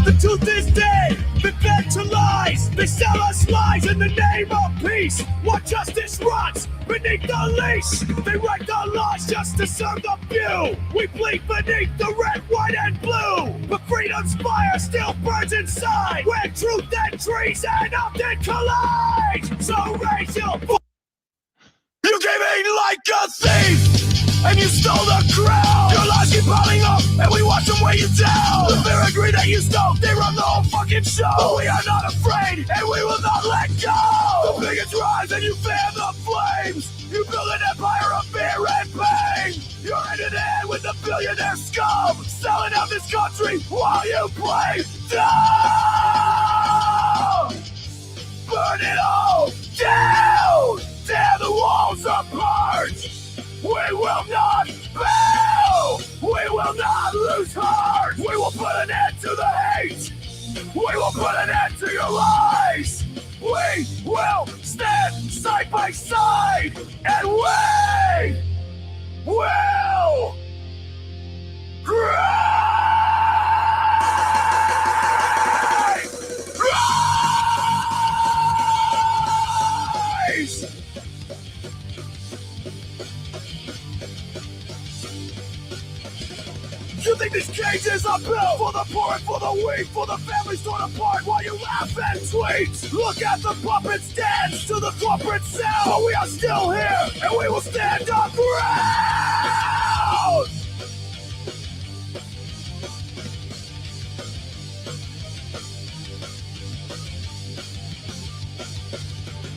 The truth is dead, been fed to lies. They sell us lies in the name of peace. What justice rots beneath the leash. They write the laws just to serve the few. We bleed beneath the red, white, and blue. But freedom's fire still burns inside, where truth and treason often collide. So raise your voice. You came in like a thief, and you stole the crown. Your lies keep piling up, and we watch them weigh you down. The very agree that you stole, they run the whole fucking show. But we are not afraid, and we will not let go. The bigots rise, and you fan the flames. You build an empire of fear and pain. You're in an end with the billionaire scum, selling out this country while you play dumb. Burn it all down. Tear the walls apart. We will not bow. We will not lose heart. We will put an end to the hate. We will put an end to your lies. We will stand side by side, and we will rise. You think these cages are built for the poor and for the weak, for the families torn apart while you laugh and tweet? Look at the puppets dance to the corporate sound, but we are still here and we will stand our ground.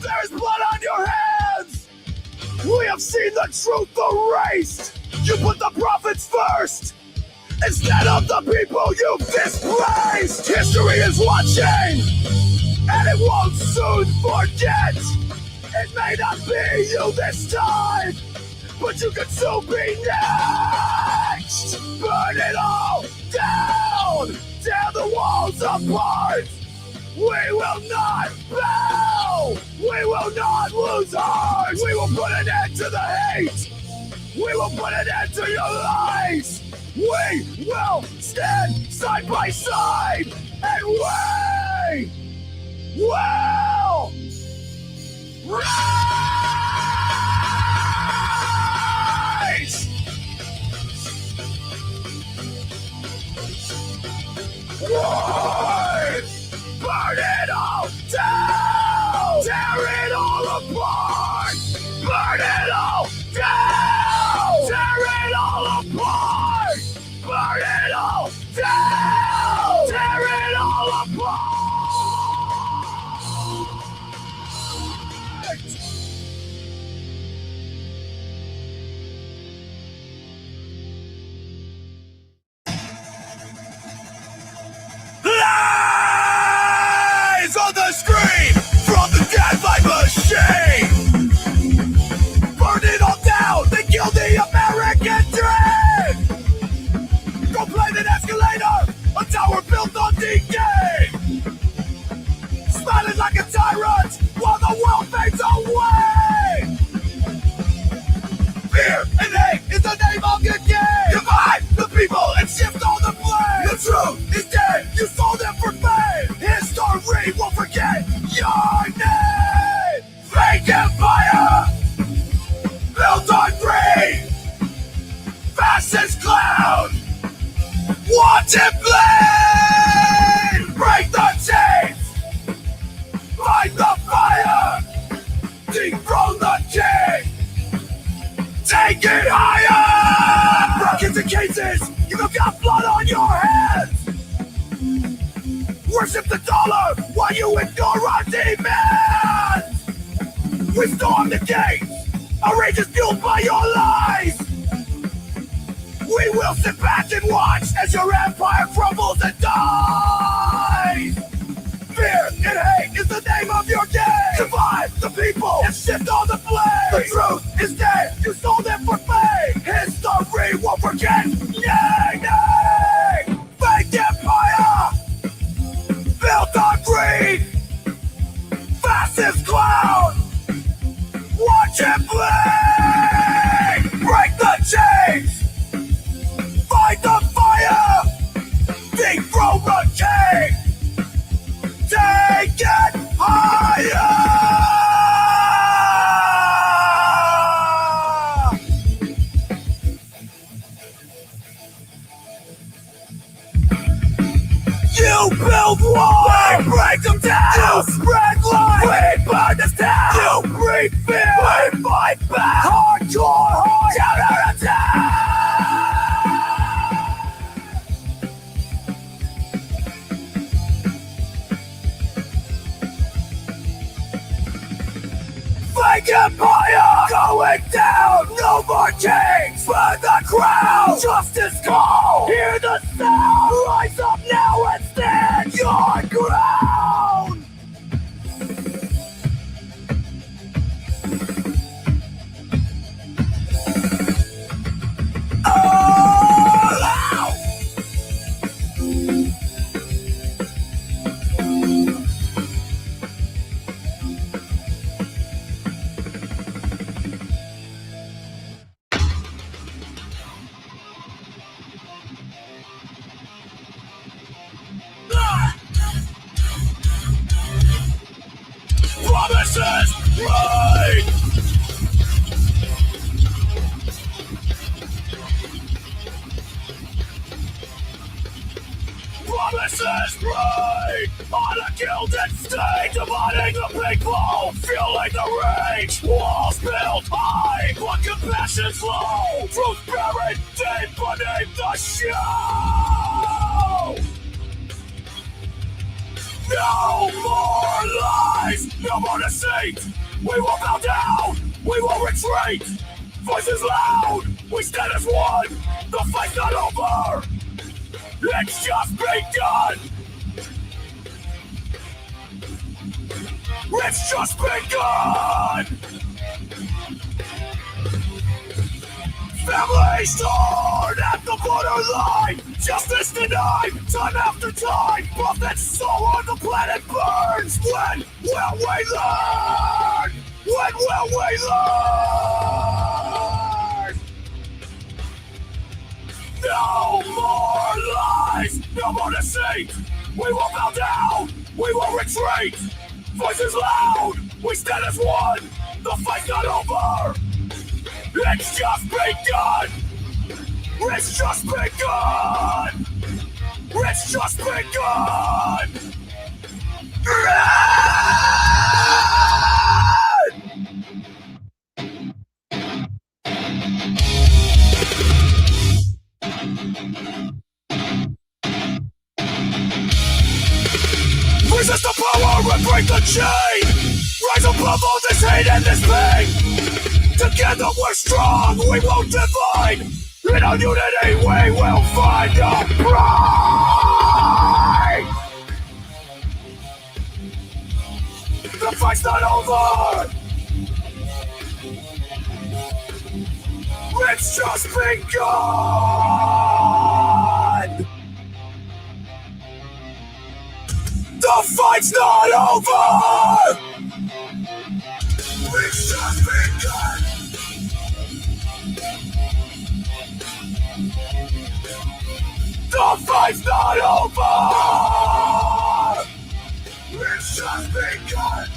There is blood on your hands. We have seen the truth erased. You put the prophets first instead of the people you've displaced. History is watching, and it won't soon forget. It may not be you this time, but you could soon be next. Burn it all down, tear the walls apart. We will not bow, we will not lose heart. We will put an end to the hate. We will put an end to your lies. We will stand side by side, and we will rise! Rise! Burn it all down! Tear it all apart! Burn it all down! Tear it all apart! Burn it all down! Tear it all apart! Lies on the screen from the deadline machine! Burn it all down! They killed the American dream! Go play an escalator! A tower built on decay! Smiling like a tyrant while the world fades away! Fear and hate is the name of your game! Divide the people and shift all the blame! The truth is dead! You sold them for fame! History won't forget your name! Fake empire! Built on greed! Fascist clown! Watch it bleed! Break the chains! Fight the fire! Dethrone the king! Take it higher! Broken in cases! You got blood on your hands! Worship the dollar while you ignore our demands! We storm the gates! Our rage is fueled by your lies! We will sit back and watch as your empire crumbles and dies! Fear and hate is the name of your game! Divide the people and shift all the blame! The truth is dead, you sold them for fame! History won't forget! Nay, nay! Fake empire! Built on greed! Fascist clown! Watch it bleed! Break the chains! Fight the fire! Dethrone the king! build walls, we break them down. You spread lies, we burn this town. You breathe fear, we fight back. Hardcore heart, counterattack. Fake empire going down. No more kings for the crown. Justice call. Hear the sound. Rise up now and stand your ground. All out. Promises right. Promises right. On a gilded stage, dividing the people, fueling the rage. Walls built high, but compassion's low. Truth buried deep beneath the show. No more lies! No more deceit! We will bow down! We will retreat! Voices loud! We stand as one! The fight's not over! It's just begun! It's just begun! Families torn at the borderline. Justice denied, time after time. Prophet's soul on the planet burns. When will we learn? When will we learn? No more lies, no more deceit. We will bow down, we will retreat. Voices loud, we stand as one. The fight's not over. It's just begun! It's just begun! It's just begun! Resist the power and break the chain! Rise above all this hate and this pain! Together we're strong, we won't divide. In our unity we will find our pride. The fight's not over. It's just begun. The fight's not over. It's just begun. The fight's not over! It's just begun!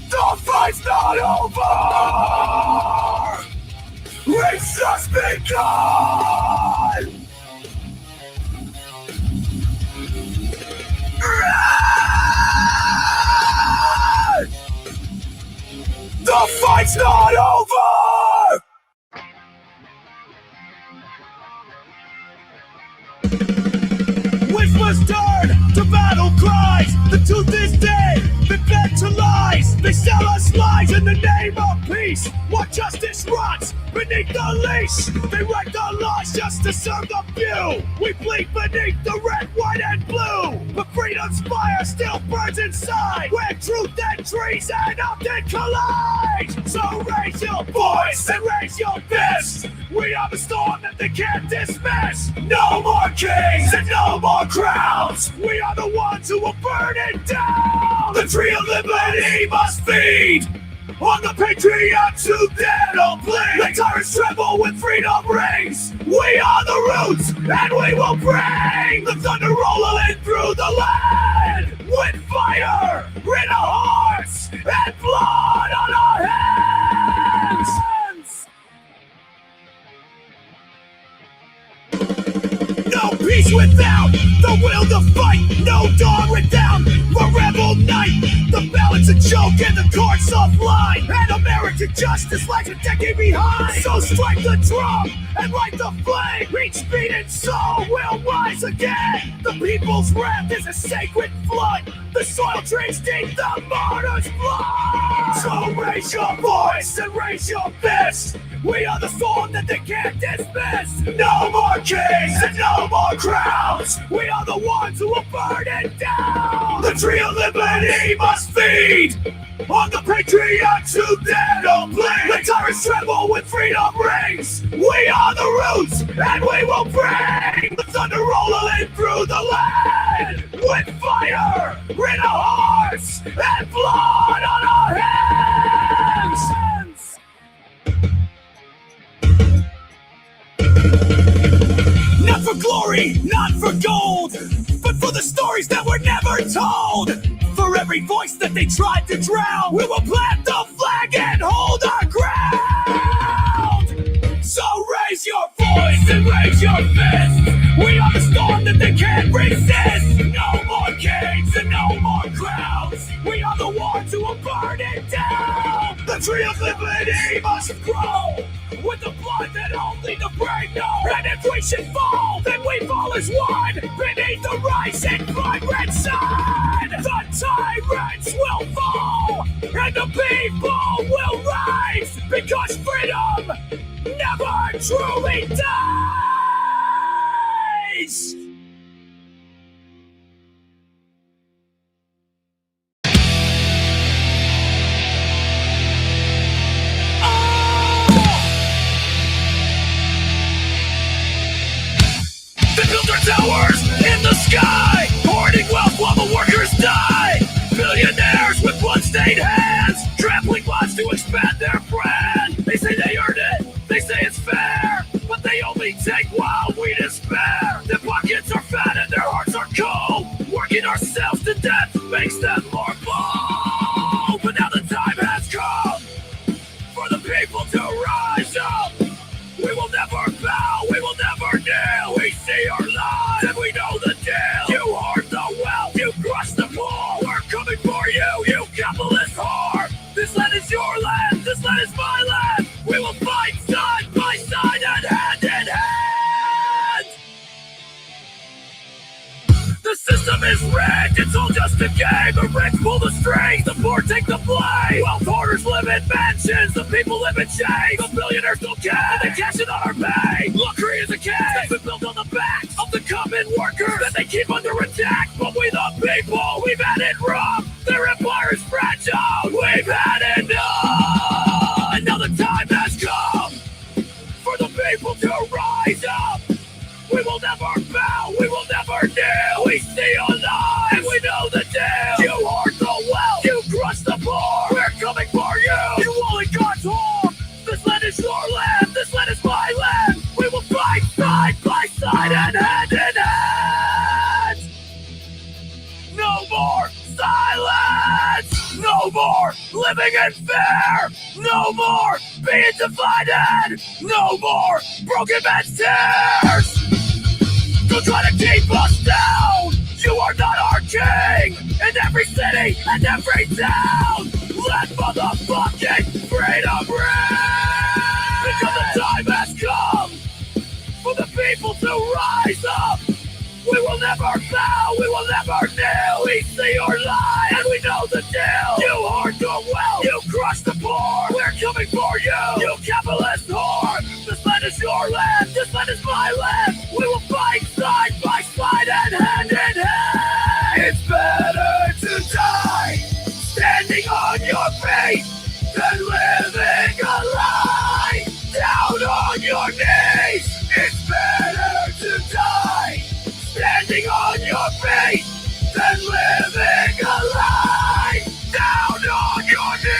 The fight's not over! It's just begun! The fight's not over! Whispers turn to battle cries. The truth is dead, been fed to lies. They sell us lies in the name of peace. What justice rots beneath the leash. They write the laws just to serve the few. We bleed beneath the red, white, and blue. But freedom's fire still burns inside, where truth and treason often collide. So raise your voice and raise your fist. We are the storm that they can't dismiss. No more kings and no more crowns. We are the ones who will burn it down. The tree of liberty must feed on the patriots who dare to bleed. The tyrants tremble when freedom rings. We are the roots and we will bring the thunder rolling through the land. With fire in our hearts and blood on our hands. it's a joke and the court's offline, and American justice lags a decade behind. So strike the drum and light the flame. Each beating soul will rise again. The people's wrath is a sacred flood. The soil drinks deep the martyr's blood. So raise your voice and raise your fist. We are the storm that they can't dismiss. No more kings and no more crowns. We are the ones who will burn it down. The tree of liberty must feed on the patriots who dare to bleed. The tyrants tremble when freedom rings. We are the roots and we will bring the thunder rolling through the land. With fire in our hearts and blood on our hands. Not for glory, not for gold, but for the stories that were never told. For every voice that they tried to drown, we will plant the flag and hold our ground. So raise your voice and raise your fist. We are the storm that they can't resist. No more kings and no more crowns. We are the ones who will burn it down. The tree of liberty must grow with the blood that only the brave know. And if we should fall, then we fall as one beneath the rising vibrant sun. The tyrants will fall and the people will rise, because freedom never truly dies. Towers in the sky, hoarding wealth while the workers die. Billionaires with blood-stained hands, trampling lives to expand their brand. They say they earned it, they say it's fair, but they only take while we despair. Their pockets are fat and their hearts are cold. Working ourselves to death makes them more bold. But now the time has come for the people to rise up. We will never bow, we will never kneel. We see our lives and we know the deal. You hoard the wealth, you crush the poor. We're coming for you, you capitalist whore. This land is your land, this land is my land. We will fight side by side and hand in hand. The system is rigged, it's all just a game. The rich pull the strings, the poor take the blame. Wealth hoarders live in mansions, the people live in chains. The billionaires don't care, they cash in on our pay. Luxury is a cage that's been built on the backs of the common workers that they keep under attack. But we the people, we've had it rough. Their empire is fragile, we've had enough. And now the time has come for the people to rise up. We will never bow, we will never kneel. We stay alive, and we know the deal. You hoard the wealth, you crush the poor. We're coming for you, you oligarchs whore. This land is your land, this land is my land. We will fight side by side and hand in hand. No more silence, no more living in fear, no more being divided, no more broken man's tears. Don't try to keep us down. You are not our king. In every city and every town, let motherfucking freedom ring. Because the time has come for the people to rise up. We will never bow, we will never kneel. We see your lie and we know the deal. You hoard your wealth, you crush the poor. We're coming for you, you capitalist whore. This land is your land, this land is my land. We will fight side by side and hand in hand. It's better to die standing on your feet than living a lie down on your knees. It's better to die standing on your feet than living a lie down on your knees.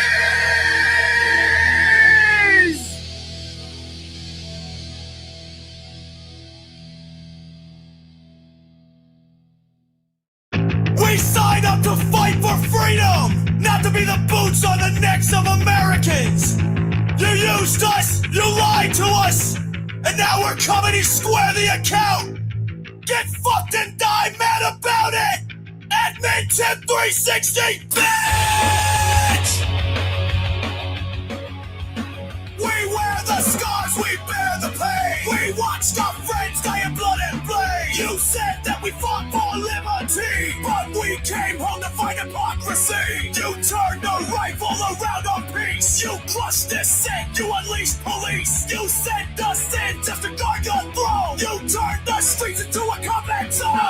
We signed up to fight for freedom, not to be the boots on the necks of Americans. You used us, you lied to us, and now we're coming to square the account. Get fucked and die mad about it! Admin Tip 360! came home to fight hypocrisy. You turned the rifle around on peace. You crushed dissent, you unleashed police. You sent us in just to guard your throne. You turned the streets into a combat zone. No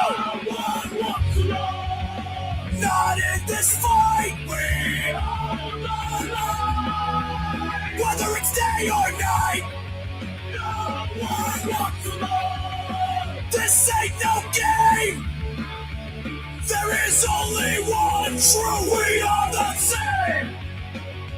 one walks alone. Not in this fight. We are the light. Whether it's day or night. No one walks alone. This ain't no game. There is only one true, we are the same.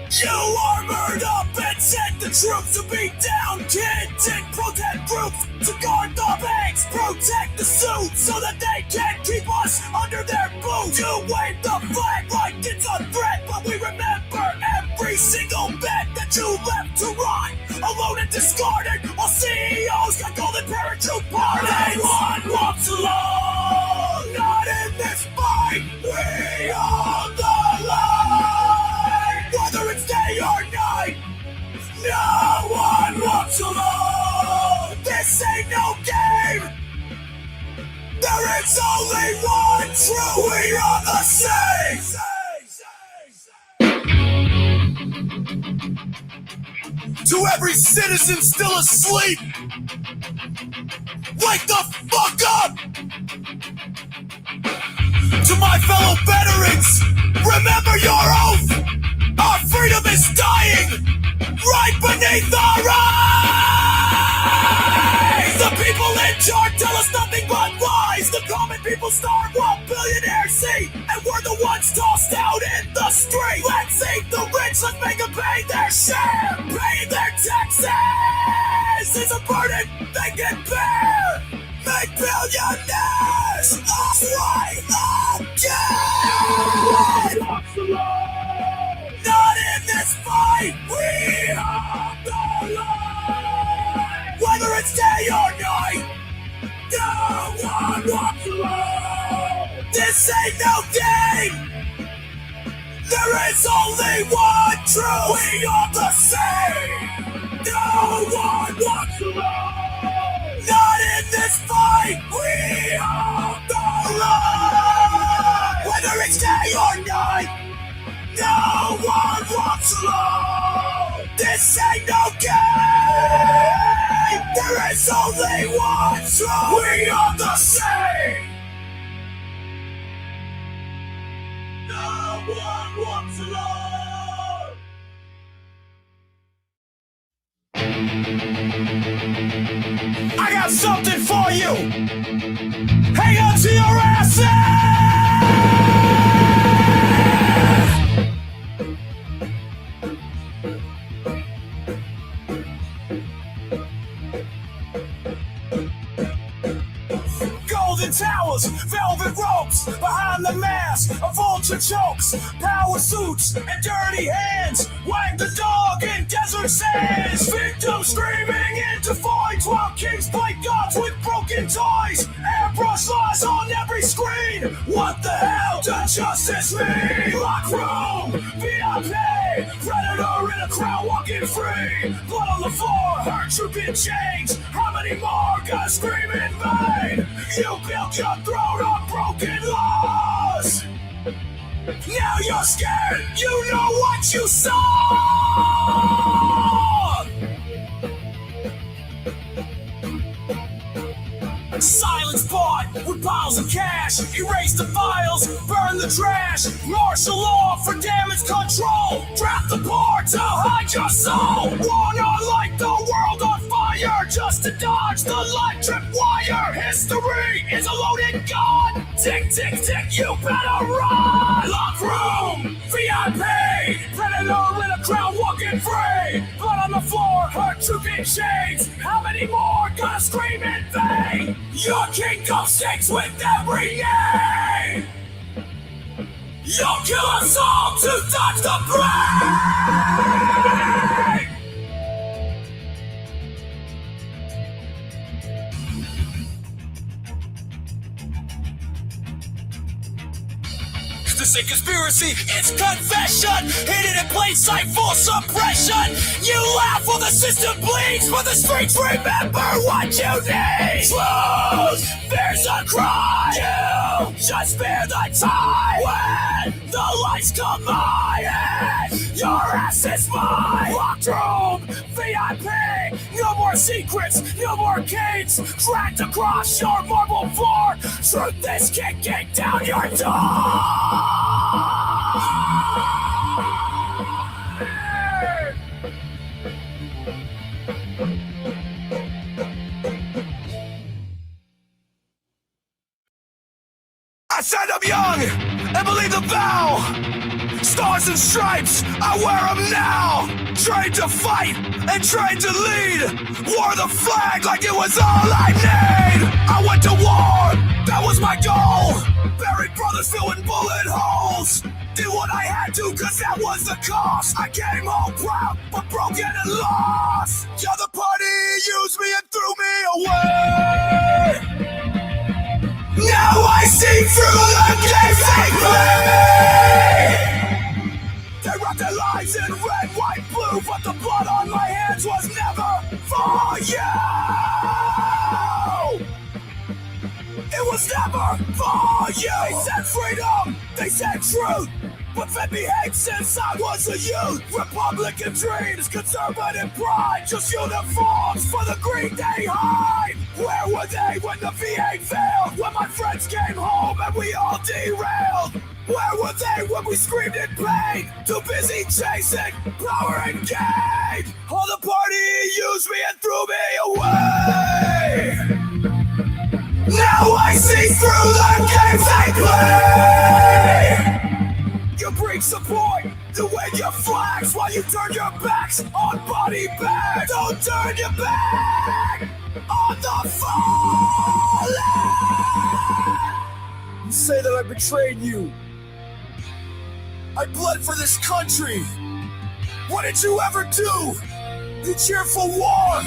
You armored up and sent the troops to beat down kids and protect groups, to guard the banks, protect the suits, so that they can't keep us under their boots. You wave the flag like it's a threat, but we remember every single bet that you left to rot, alone and discarded, while CEOs got golden parachute parties. One walks alone, not in this fight. We are the light. Whether it's day or night, no one walks alone. This ain't no game. There is only one true. We are the same. To every citizen still asleep, wake the fuck up! To my fellow veterans, remember your oath! Our freedom is dying right beneath our eyes! The people in charge tell us nothing but lies. The common people starve while billionaires see, and we're the ones tossed out in the street. Let's save the rich, let's make them pay their share. Paying their taxes is a burden they can bear. Make billionaires right again. Not in this fight, we are the light. Whether it's day or night, no one walks alone. This ain't no game. There is only one true. We are the same. No one walks alone. Not in this fight, we are the light. Whether it's day or night, no one walks alone. This ain't no game. There is only one true. We are the same. No one walks alone. I got something for you. Hang on to your asses. Golden towers, velvet ropes, behind the mask, a vulture chokes, power suits and dirty hands, wag the dog in desert sands, victims screaming into voids while kings play gods with broken toys, airbrush lies on every screen. What the hell does justice mean? Lock room, VIP, predator in a crowd walking free, blood on the floor, hurt you been changed. How many more gonna scream in vain? You built your throne on broken laws. Now you're scared, you know what you saw. Silence bought with piles of cash. Erase the files, burn the trash. Martial law for damage control. Draft the bar to hide your soul. Wanna light the world on fire just to dodge the light trip wire. History is a loaded gun. Tick, tick, tick, you better run. Lock room, VIP, predator in a crowd walking free. Blood on the floor, hurt you in chains. How many more gonna scream in vain? Your kingdom shakes with every name. You'll kill us all to dodge the blame. This ain't conspiracy, it's confession. Hidden in plain sight for suppression. You laugh while the system bleeds, but the streets remember what you need. Truth, there's a cry. Just fear the time when the lights come by and your ass is mine. Locked room, VIP, no more secrets, no more gates. Dragged across your marble floor, truth is kicking down your door. I said I'm young and believe the vow. Stars and stripes, I wear them now. Trained to fight and trained to lead. Wore the flag like it was all I need. I went to war, that was my goal. Buried brothers filling bullet holes. Did what I had to cause that was the cost. I came home proud but broken and lost. The other party used me and threw me away. Now I see through the games they play. They wrapped their lives in red, white, blue, but the blood on my hands was never for you. It was never for you. They said freedom, they said truth, but fed me hate since I was a youth. Republican dreams, conservative pride, just uniforms for the greed they hide. Where were they when the V8 failed? When my friends came home and we all derailed? Where were they when we screamed in pain? Too busy chasing power and gain. All the party used me and threw me away. Now I see through the games they play. You bring support to wave your flags while you turn your backs on body bags. Don't turn your back on the fallen. You say that I betrayed you. I bled for this country. What did you ever do? You cheered for war.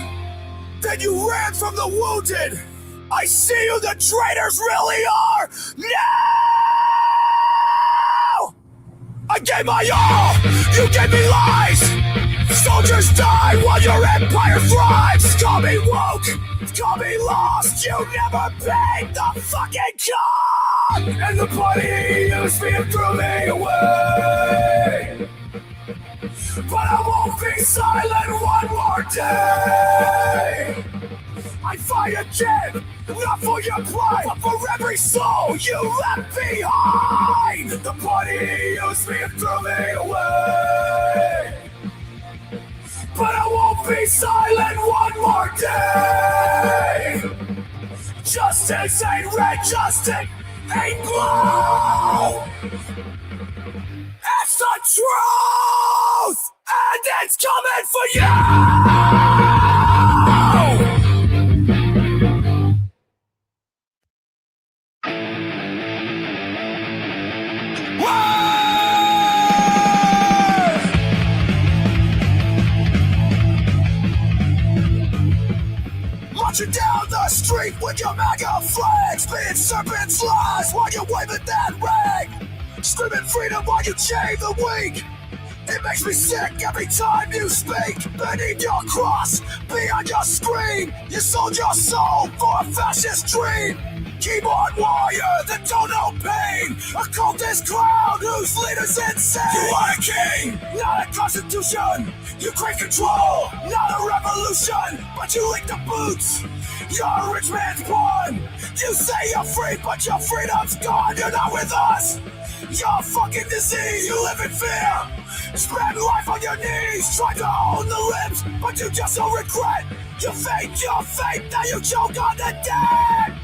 Then you ran from the wounded. I see who the traitors really are now! I gave my all, you gave me lies. Soldiers die while your empire thrives. Call me woke, call me lost. You never paid the fucking cost. And the party used me and threw me away. But I won't be silent one more day. I fight again, not for your pride, but for every soul you left behind. The party used me and threw me away. But I won't be silent one more day. Justice ain't red, justice ain't blue. It's the truth, and it's coming for you. Marching down the street with your MAGA flags, being serpents' lies while you're waving that rag, screaming freedom while you chain the weak. It makes me sick every time you speak. Beneath your cross, beyond your screen, you sold your soul for a fascist dream. Keyboard warrior that don't know pain, a cultist clown whose leader's insane. You are a king, not a constitution. You crave control, not a revolution, but you lick the boots. You're a rich man's pawn. You say you're free, but your freedom's gone. You're not with us. You're a fucking disease. You live in fear. Spend life on your knees, try to own the limbs, but you just don't regret. You fake your fate, now you choke on the dead.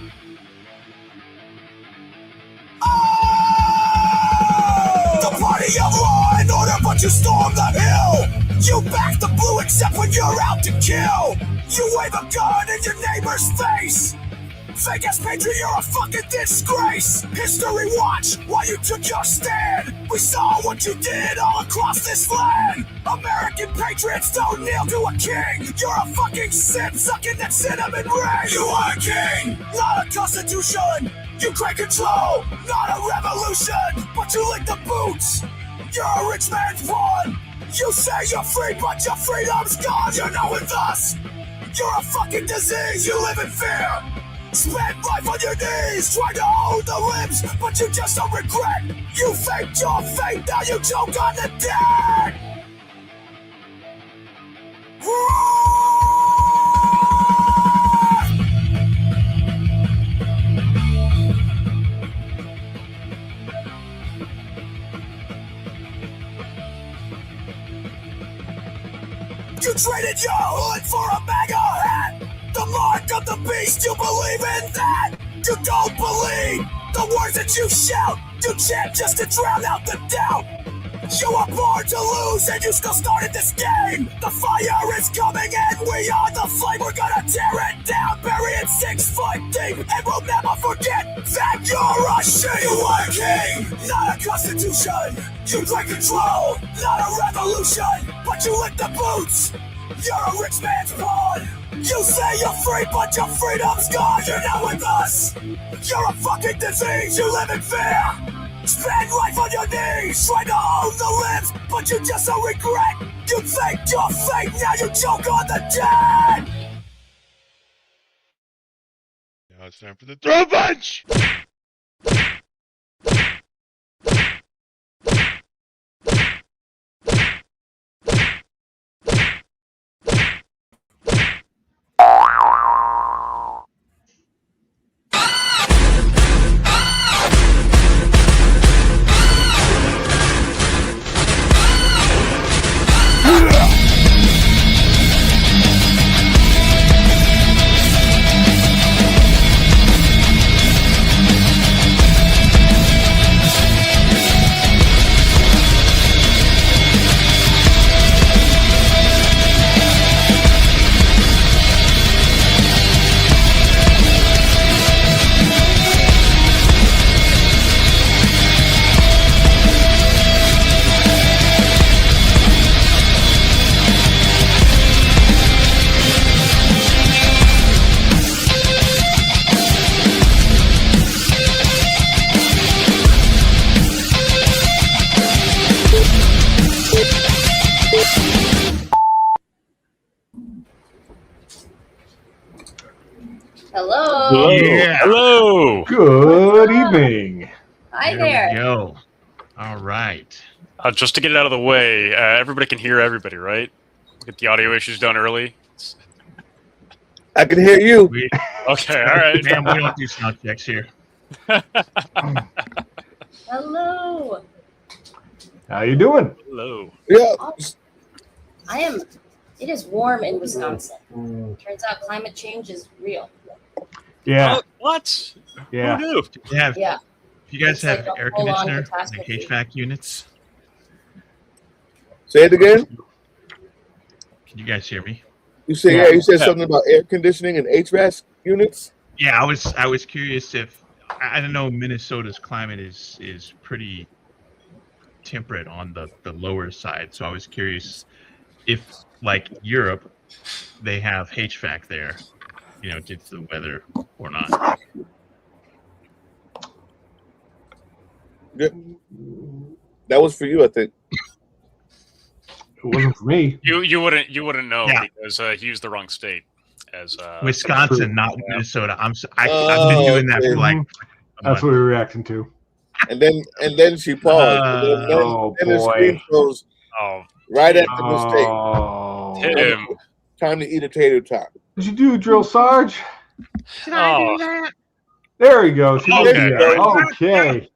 The party of law and order, but you storm the hill. You back the blue except when you're out to kill. You wave a gun in your neighbor's face. Fake ass patriot, you're a fucking disgrace. History watch while you took your stand. We saw what you did all across this land. American patriots don't kneel to a king. You're a fucking sin sucking that cinnamon ring. You are a king, not a constitution. You crave control, not a revolution, but you lick the boots. You're a rich man's pawn. You say you're free, but your freedom's gone. You're not with us. You're a fucking disease. You live in fear. Spend life on your knees, trying to hold the limbs, but you just don't regret. You faked your fate, now you choke on the dead. You traded your hood for a MAGA hat. The mark of the beast, you believe in that? You don't believe the words that you shout. You chant just to drown out the doubt. You were born to lose and you still started this game. The fire is coming and we are the flame. We're gonna tear it down, bury it 6 foot deep, and we'll never forget that you're a sheep. You are a king, not a constitution. You claim control, not a revolution. But you lick the boots, you're a rich man's pawn. You say you're free, but your freedom's gone. You're not with us. You're a fucking disease, you live in fear. Spend life on your knees, trying to own the limbs, but you just don't regret. You faked your fate, now you choke on the dead. Now it's time for the throw punch! Hello. Yeah. Hello. Good evening. Hi there. We go. All right. Just to get it out of the way, everybody can hear everybody, right? Get the audio issues done early. I can hear you. Okay, all right. Man, we don't do sound checks here. Hello. How you doing? Hello. Yeah. I am. It is warm in Wisconsin. Turns out climate change is real. Yeah, What? yeah. Who knew? Yeah. Do you guys It's have like a air full-on conditioner, like catastrophe. HVAC units? Say it again. Can you guys hear me? You said Yeah. You said something about air conditioning and HVAC units. Yeah, I was curious if I don't know. Minnesota's climate is pretty temperate on the lower side, so I was curious if, like Europe, they have HVAC there, you know, due to the weather or not. Yeah. That was for you, I think. It wasn't for me. You wouldn't know Yeah. because he used the wrong state as Wisconsin, not Minnesota. I've been Oh, doing that okay. for like a That's month. what we were reacting to. And then she paused. And then, Oh, then the boy. screen froze Oh, right at the mistake. Oh. Tim. Time to eat a tater tot. What'd you do, Drill Sarge? Did I do Oh. that? There we go. She Okay, did all it. right. Okay.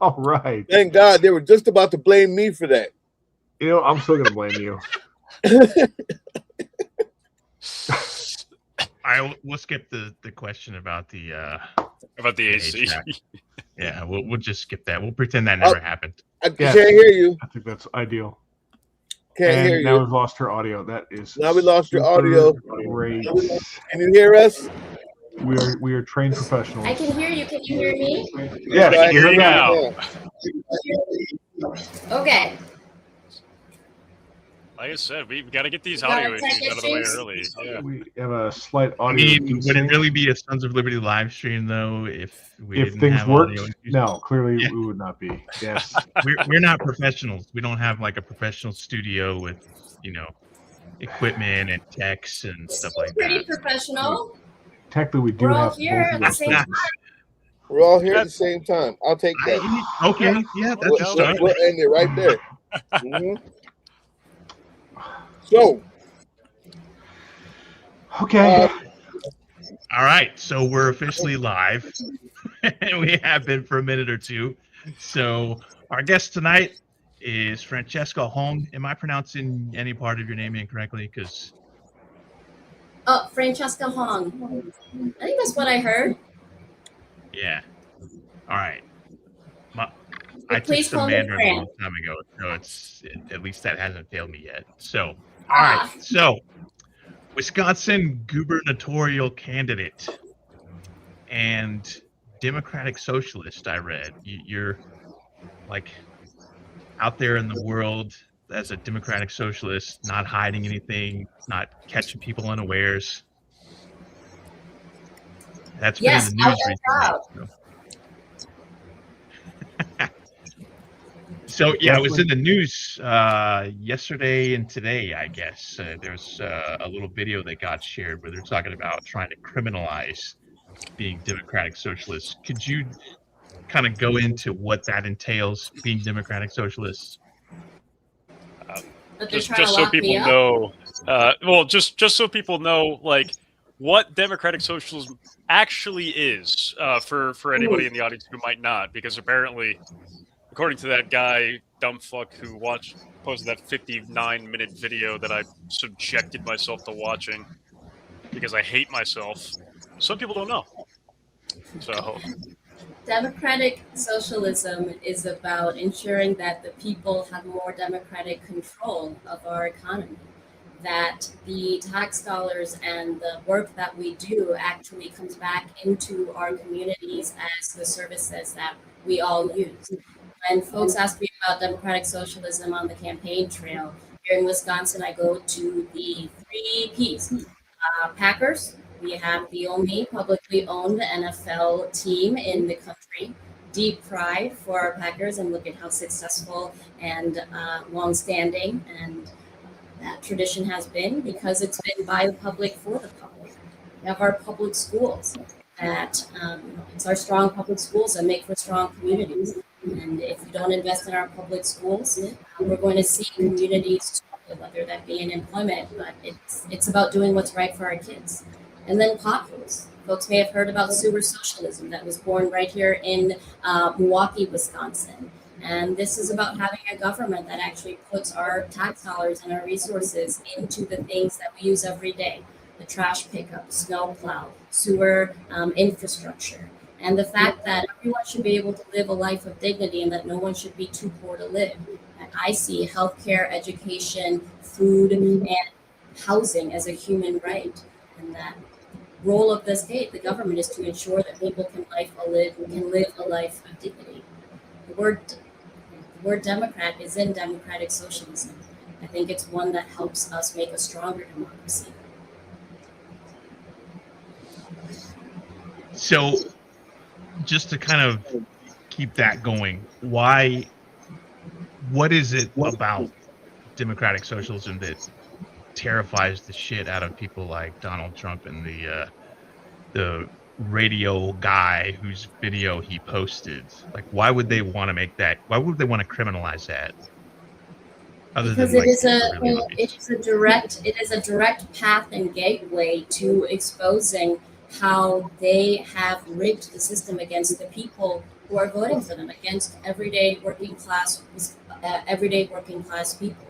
All right. Thank God they were just about to blame me for that. You know, I'm still gonna blame you. We'll skip the question about the about the AC. HVAC. Yeah, we'll just skip that. We'll pretend that never happened. I Yeah. can't hear you. I think that's ideal. Can't and hear now you. we've lost her audio. That is Now we lost your super audio. Great. Can you hear us? We are trained professionals. I can hear you. Can you hear me? Yes, Right hear now. now. Okay. Like I said, we've got to get these You got audio a tech issues out of the way issues? early. Yeah. We have a slight I audio. mean, would it sync. really be a Sons of Liberty live stream though if we If didn't things have worked? audio issues? No, clearly Yeah. we would not be. Yes. We're not professionals. We don't have like a professional studio with, you know, equipment and techs and stuff like Pretty that. professional. technically we do We're all have here both at of the those same things. time. We're all here at the same time. I'll take that. Okay, yeah, that's We'll, a start. we'll end it right there. So, Okay. All right, so we're officially live, and we have been for a minute or two. So our guest tonight is Francesca Hong. Am I pronouncing any part of your name incorrectly? Because Oh, Francesca Hong. I think that's what I heard. yeah, all right. I But took please some call me Mandarin a Fran. long time ago, so it's at least that hasn't failed me yet. So all right, so Wisconsin gubernatorial candidate and Democratic Socialist. I read you're like out there in the world as a Democratic Socialist, not hiding anything, not catching people unawares. That's been in Yes, the out news and recently. proud. So yeah, it was in the news yesterday and today, I guess. There's a little video that got shared where they're talking about trying to criminalize being Democratic Socialists. Could you kind of go into what that entails, being Democratic Socialists? But they're Just trying to so lock me people up. know, just so people know, like what democratic socialism actually is, for anybody in the audience who might not, because apparently, according to that guy, dumb fuck who posted that 59-minute video that I subjected myself to watching because I hate myself, some people don't know. So Democratic socialism is about ensuring that the people have more democratic control of our economy, that the tax dollars and the work that we do actually comes back into our communities as the services that we all use. When folks ask me about democratic socialism on the campaign trail, here in Wisconsin, I go to the 3 Ps. Packers, we have the only publicly owned NFL team in the country. Deep pride for our Packers, and look at how successful and long-standing and that tradition has been, because it's been by the public for the public. We have our public schools that it's our strong public schools that make for strong communities. And if we don't invest in our public schools, we're going to see communities struggle, whether that be in employment, but it's about doing what's right for our kids. And then potholes. Folks may have heard about sewer socialism that was born right here in Milwaukee, Wisconsin. And this is about having a government that actually puts our tax dollars and our resources into the things that we use every day: the trash pickup, snow plow, sewer infrastructure, and the fact that everyone should be able to live a life of dignity and that no one should be too poor to live. And I see healthcare, education, food, and housing as a human right, and that role of the state, the government, is to ensure that people can live a life of dignity. The word Democrat is in democratic socialism. I think it's one that helps us make a stronger democracy. So just to kind of keep that going, what is it about democratic socialism that terrifies the shit out of people like Donald Trump and the radio guy whose video he posted? Like, why would they want to make that? Why would they want to criminalize that? Because it is a direct path and gateway to exposing how they have rigged the system against the people who are voting for them, against everyday working class people.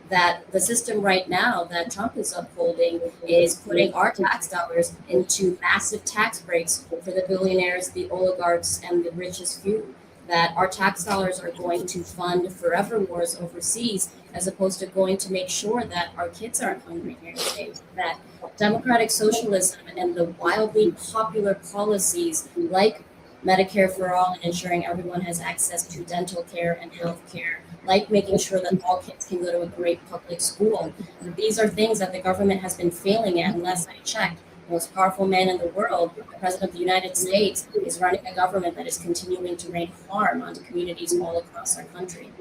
That the system right now that Trump is upholding is putting our tax dollars into massive tax breaks for the billionaires, the oligarchs, and the richest few. That our tax dollars are going to fund forever wars overseas, as opposed to going to make sure that our kids aren't hungry here in the States. That democratic socialism and the wildly popular policies like Medicare for all and ensuring everyone has access to dental care and health care, like making sure that all kids can go to a great public school. And these are things that the government has been failing at. And last I checked, the most powerful man in the world, the President of the United States, is running a government that is continuing to rain harm onto communities all across our country.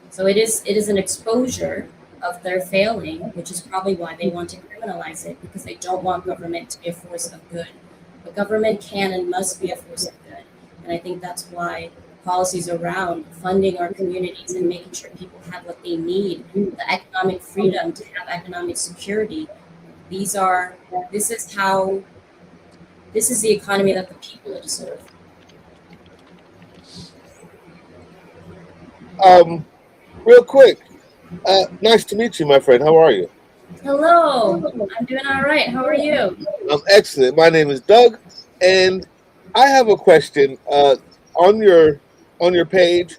So it is an exposure of their failing, which is probably why they want to criminalize it, because they don't want government to be a force of good. But government can and must be a force of good. And I think that's why policies around funding our communities and making sure people have what they need, the economic freedom to have economic security. This is the economy that the people deserve. Real quick, nice to meet you, my friend. How are you? Hello, I'm doing all right. How are you? I'm excellent. My name is Doug, and I have a question. On your page,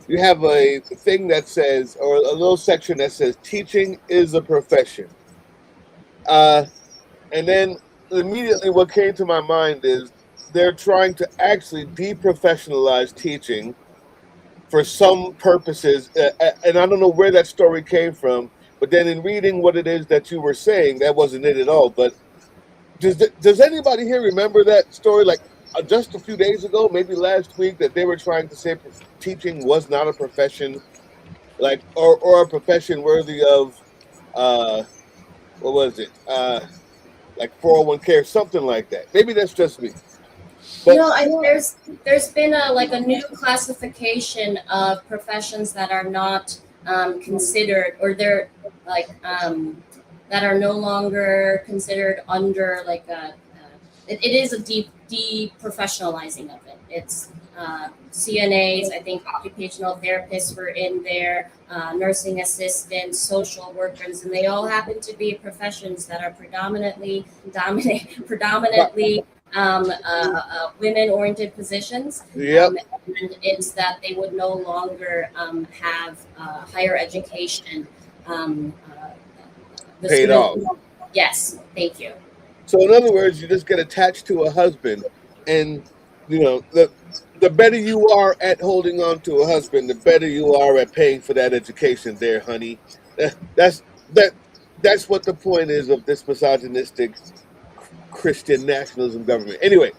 you have a thing that says, or a little section that says, "Teaching is a profession." And then immediately, what came to my mind is they're trying to actually deprofessionalize teaching for some purposes, and I don't know where that story came from. But then, in reading what it is that you were saying, that wasn't it at all. But does anybody here remember that story? Like just a few days ago, maybe last week, that they were trying to say teaching was not a profession, like or a profession worthy of what was it? Like 401k or something like that. Maybe that's just me. But There's been a new classification of professions that are not considered, or they're that are no longer considered under it is a deprofessionalizing of it. It's CNAs, I think occupational therapists were in there, nursing assistants, social workers, and they all happen to be professions that are predominantly women-oriented positions. Yep. And it's that they would no longer have higher education. Paid off. Yes, thank you. So in other words, you just get attached to a husband, and the better you are at holding on to a husband, the better you are at paying for that education, there, honey. That's what the point is of this misogynistic Christian nationalism government. Anyway,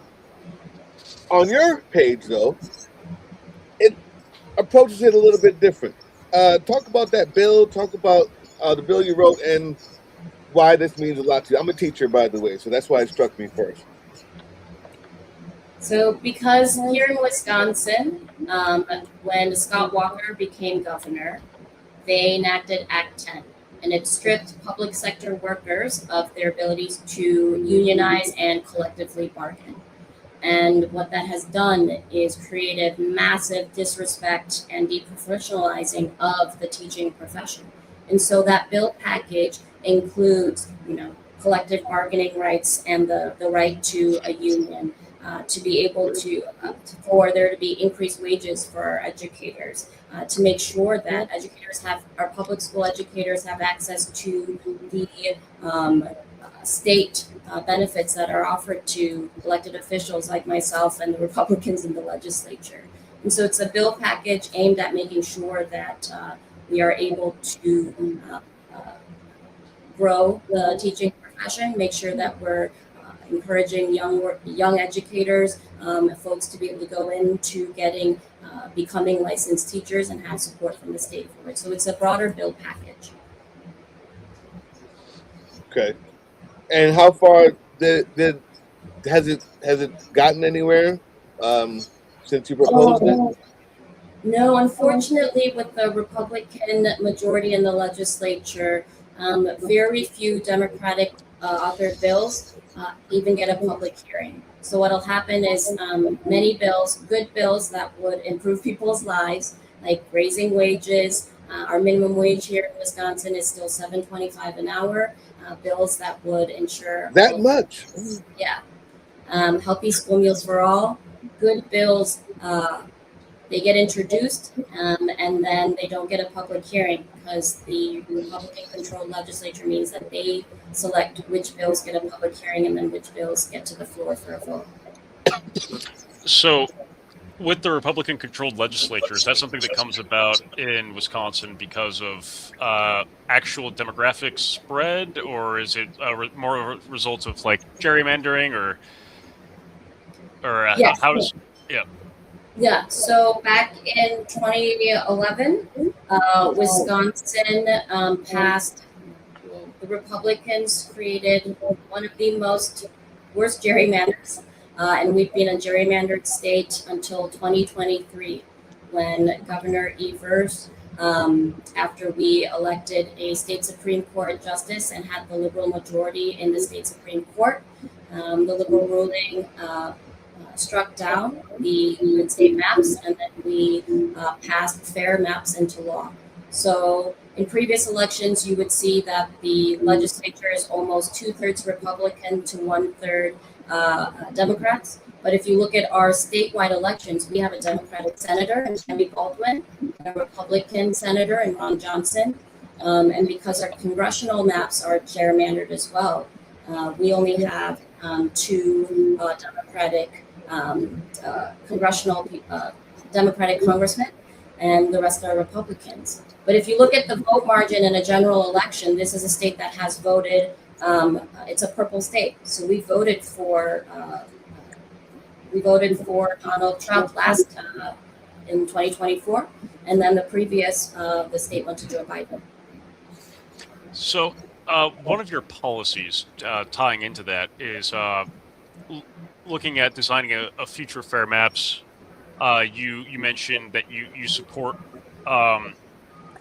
on your page though, it approaches it a little bit different. Talk about that bill. Talk about the bill you wrote and why this means a lot to you. I'm a teacher, by the way, so that's why it struck me first. So because here in Wisconsin, when Scott Walker became governor, they enacted Act 10, and it stripped public sector workers of their abilities to unionize and collectively bargain. And what that has done is created massive disrespect and deprofessionalizing of the teaching profession. And so that bill package includes, collective bargaining rights and the right to a union, to be able to, for there to be increased wages for our educators, to make sure that our public school educators have access to the state benefits that are offered to elected officials like myself and the Republicans in the legislature. And so it's a bill package aimed at making sure that we are able to grow the teaching profession, make sure that we're encouraging young educators, folks to be able to go into becoming licensed teachers and have support from the state for it. So it's a broader bill package. Okay. And how far has it gotten anywhere since you proposed it? No, unfortunately, with the Republican majority in the legislature, very few Democratic authored bills even get a public hearing. So what'll happen is many bills, good bills that would improve people's lives, like raising wages. Our minimum wage here in Wisconsin is still $7.25 an hour. Bills that would ensure that much. Yeah. Healthy school meals for all. Good bills. They get introduced and then they don't get a public hearing because the Republican-controlled legislature means that they select which bills get a public hearing and then which bills get to the floor for a vote. So, with the Republican-controlled legislature, is that something that comes about in Wisconsin because of actual demographic spread, or is it more a result of gerrymandering, or Yes. how does? Yeah. Yeah, so back in 2011, Wisconsin passed. The Republicans created one of the worst gerrymanders, and we've been a gerrymandered state until 2023, when Governor Evers, after we elected a state Supreme Court justice and had the liberal majority in the state Supreme Court, the liberal ruling struck down the state maps, and then we passed fair maps into law. So in previous elections, you would see that the legislature is almost 2/3 Republican to 1/3 Democrats. But if you look at our statewide elections, we have a Democratic senator in Tammy Baldwin, and a Republican senator in Ron Johnson. And because our congressional maps are gerrymandered as well, we only have two Democratic Democratic congressmen, and the rest are Republicans. But if you look at the vote margin in a general election, this is a state that has voted. It's a purple state, so we voted for Donald Trump last in 2024, and then the previous the state went to Joe Biden. So one of your policies tying into that is looking at designing a future fair maps. You mentioned that you support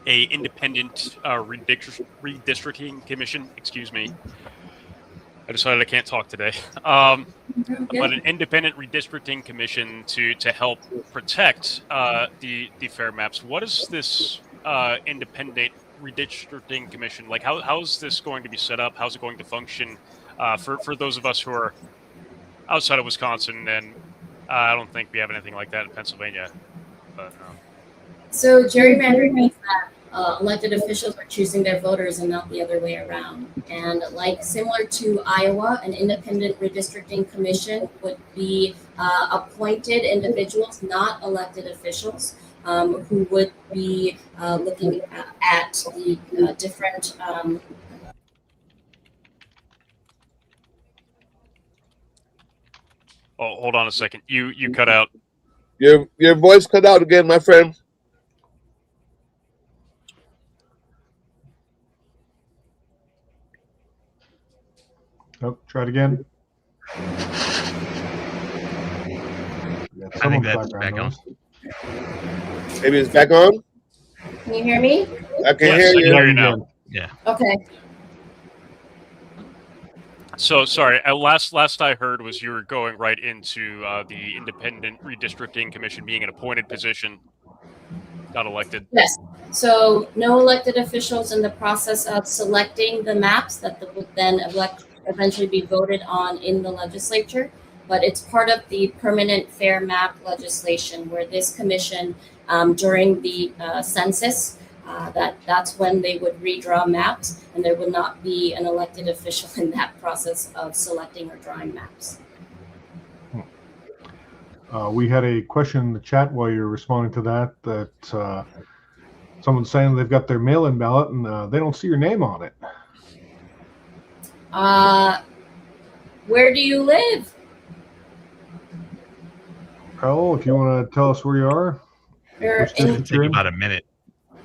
a independent redistricting commission. Excuse me. I decided I can't talk today. But an independent redistricting commission to help protect the fair maps. What is this independent redistricting commission like? How is this going to be set up? How's it going to function for those of us who are outside of Wisconsin? And I don't think we have anything like that in Pennsylvania. But, So gerrymandering means that elected officials are choosing their voters and not the other way around. And like similar to Iowa, an independent redistricting commission would be appointed individuals, not elected officials, who would be looking at the different. Oh, hold on a second. You cut out. Your voice cut out again, my friend. Oh, try it again. I think that's back on. Maybe it's back on. Can you hear me? I can Yes, hear I you. can hear you now. Yeah. Okay. So sorry. Last I heard was you were going right into the independent redistricting commission being an appointed position, not elected. Yes. So no elected officials in the process of selecting the maps that would then eventually be voted on in the legislature. But it's part of the permanent fair map legislation, where this commission, during the census, that's when they would redraw maps, and there would not be an elected official in that process of selecting or drawing maps. We had a question in the chat while you're responding to that someone's saying they've got their mail-in ballot and they don't see your name on it. Where do you live? Oh, if you want to tell us where you are. It'll take about a minute.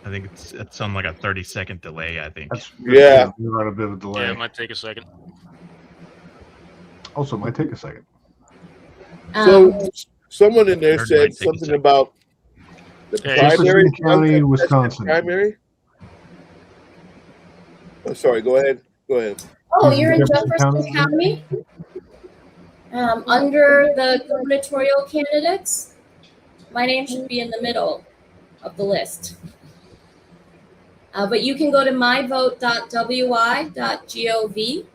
I think it's on like a 30-second delay, I think. Yeah. You're on a bit of a delay. Yeah, it might take a second. Also, it might take a second. So someone in there said something about the primary. County, Wisconsin. Primary. Oh, sorry. Go ahead. Oh, you're in Jefferson County? Under the gubernatorial candidates, my name should be in the middle of the list. But you can go to myvote.wi.gov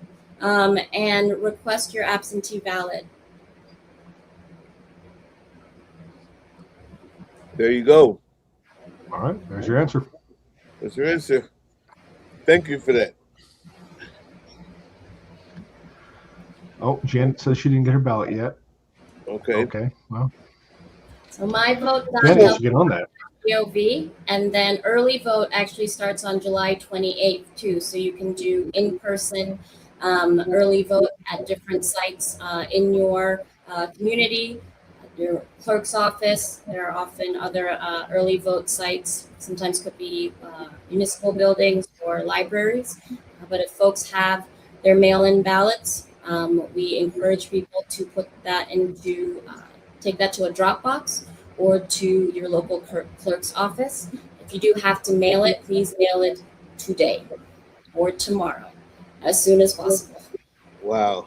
and request your absentee ballot. There you go. All right, there's your answer. That's your answer. Thank you for that. Oh, Janet says she didn't get her ballot yet. Okay. Well, So myvote.gov. Janet should get on that. And then early vote actually starts on July 28th too. So you can do in-person early vote at different sites in your community. your clerk's office. There are often other early vote sites. Sometimes could be municipal buildings or libraries. But if folks have their mail-in ballots, we encourage people to put that into, take that to a drop box or to your local clerk's office. If you do have to mail it, please mail it today or tomorrow, as soon as possible. Wow.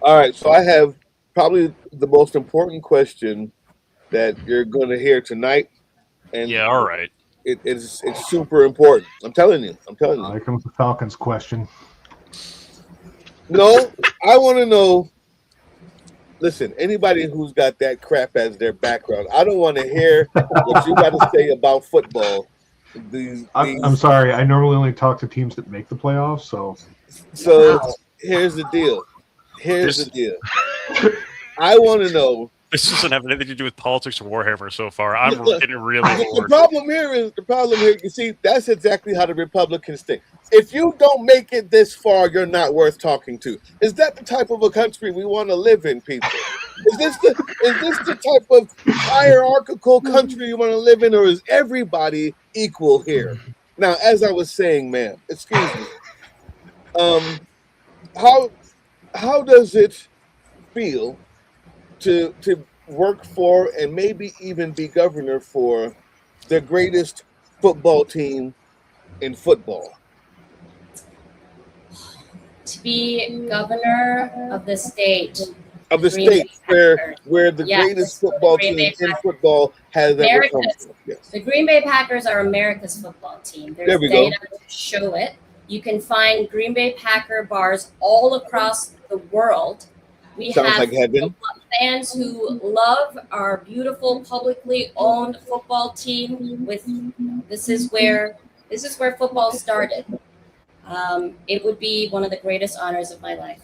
All right. So I have probably the most important question that you're going to hear tonight, and Yeah, all right. it's super important. I'm telling you. Here comes the Falcons question. No, I want to know. Listen, anybody who's got that crap as their background, I don't want to hear what you got to say about football. I'm sorry. I normally only talk to teams that make the playoffs. So here's the deal. I want to know. This doesn't have anything to do with politics or Warhammer so far. I'm getting really bored. The problem here, you see, that's exactly how the Republicans think. If you don't make it this far, you're not worth talking to. Is that the type of a country we want to live in, people? Is this the type of hierarchical country you want to live in, or is everybody equal here? Now, as I was saying, ma'am, excuse me. How does it feel to work for and maybe even be governor for the greatest football team in football? To be governor of the state. Of the state where the greatest football team in football has ever come from. Yes. The Green Bay Packers are America's football team. There's data to show it. You can find Green Bay Packer bars all across the world. We Sounds have like heaven. fans who love our beautiful publicly owned football team. This is where football started. It would be one of the greatest honors of my life.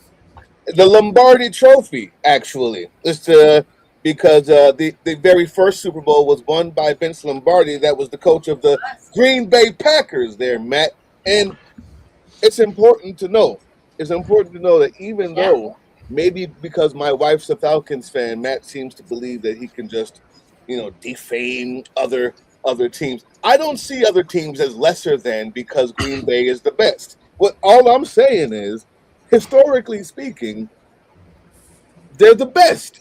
The Lombardi Trophy, actually, is because the very first Super Bowl was won by Vince Lombardi. That was the coach of the Green Bay Packers there, Matt. And it's important to know. That even though maybe because my wife's a Falcons fan, Matt seems to believe that he can just, defame other teams. I don't see other teams as lesser than because Green Bay is the best. All I'm saying is, historically speaking, they're the best.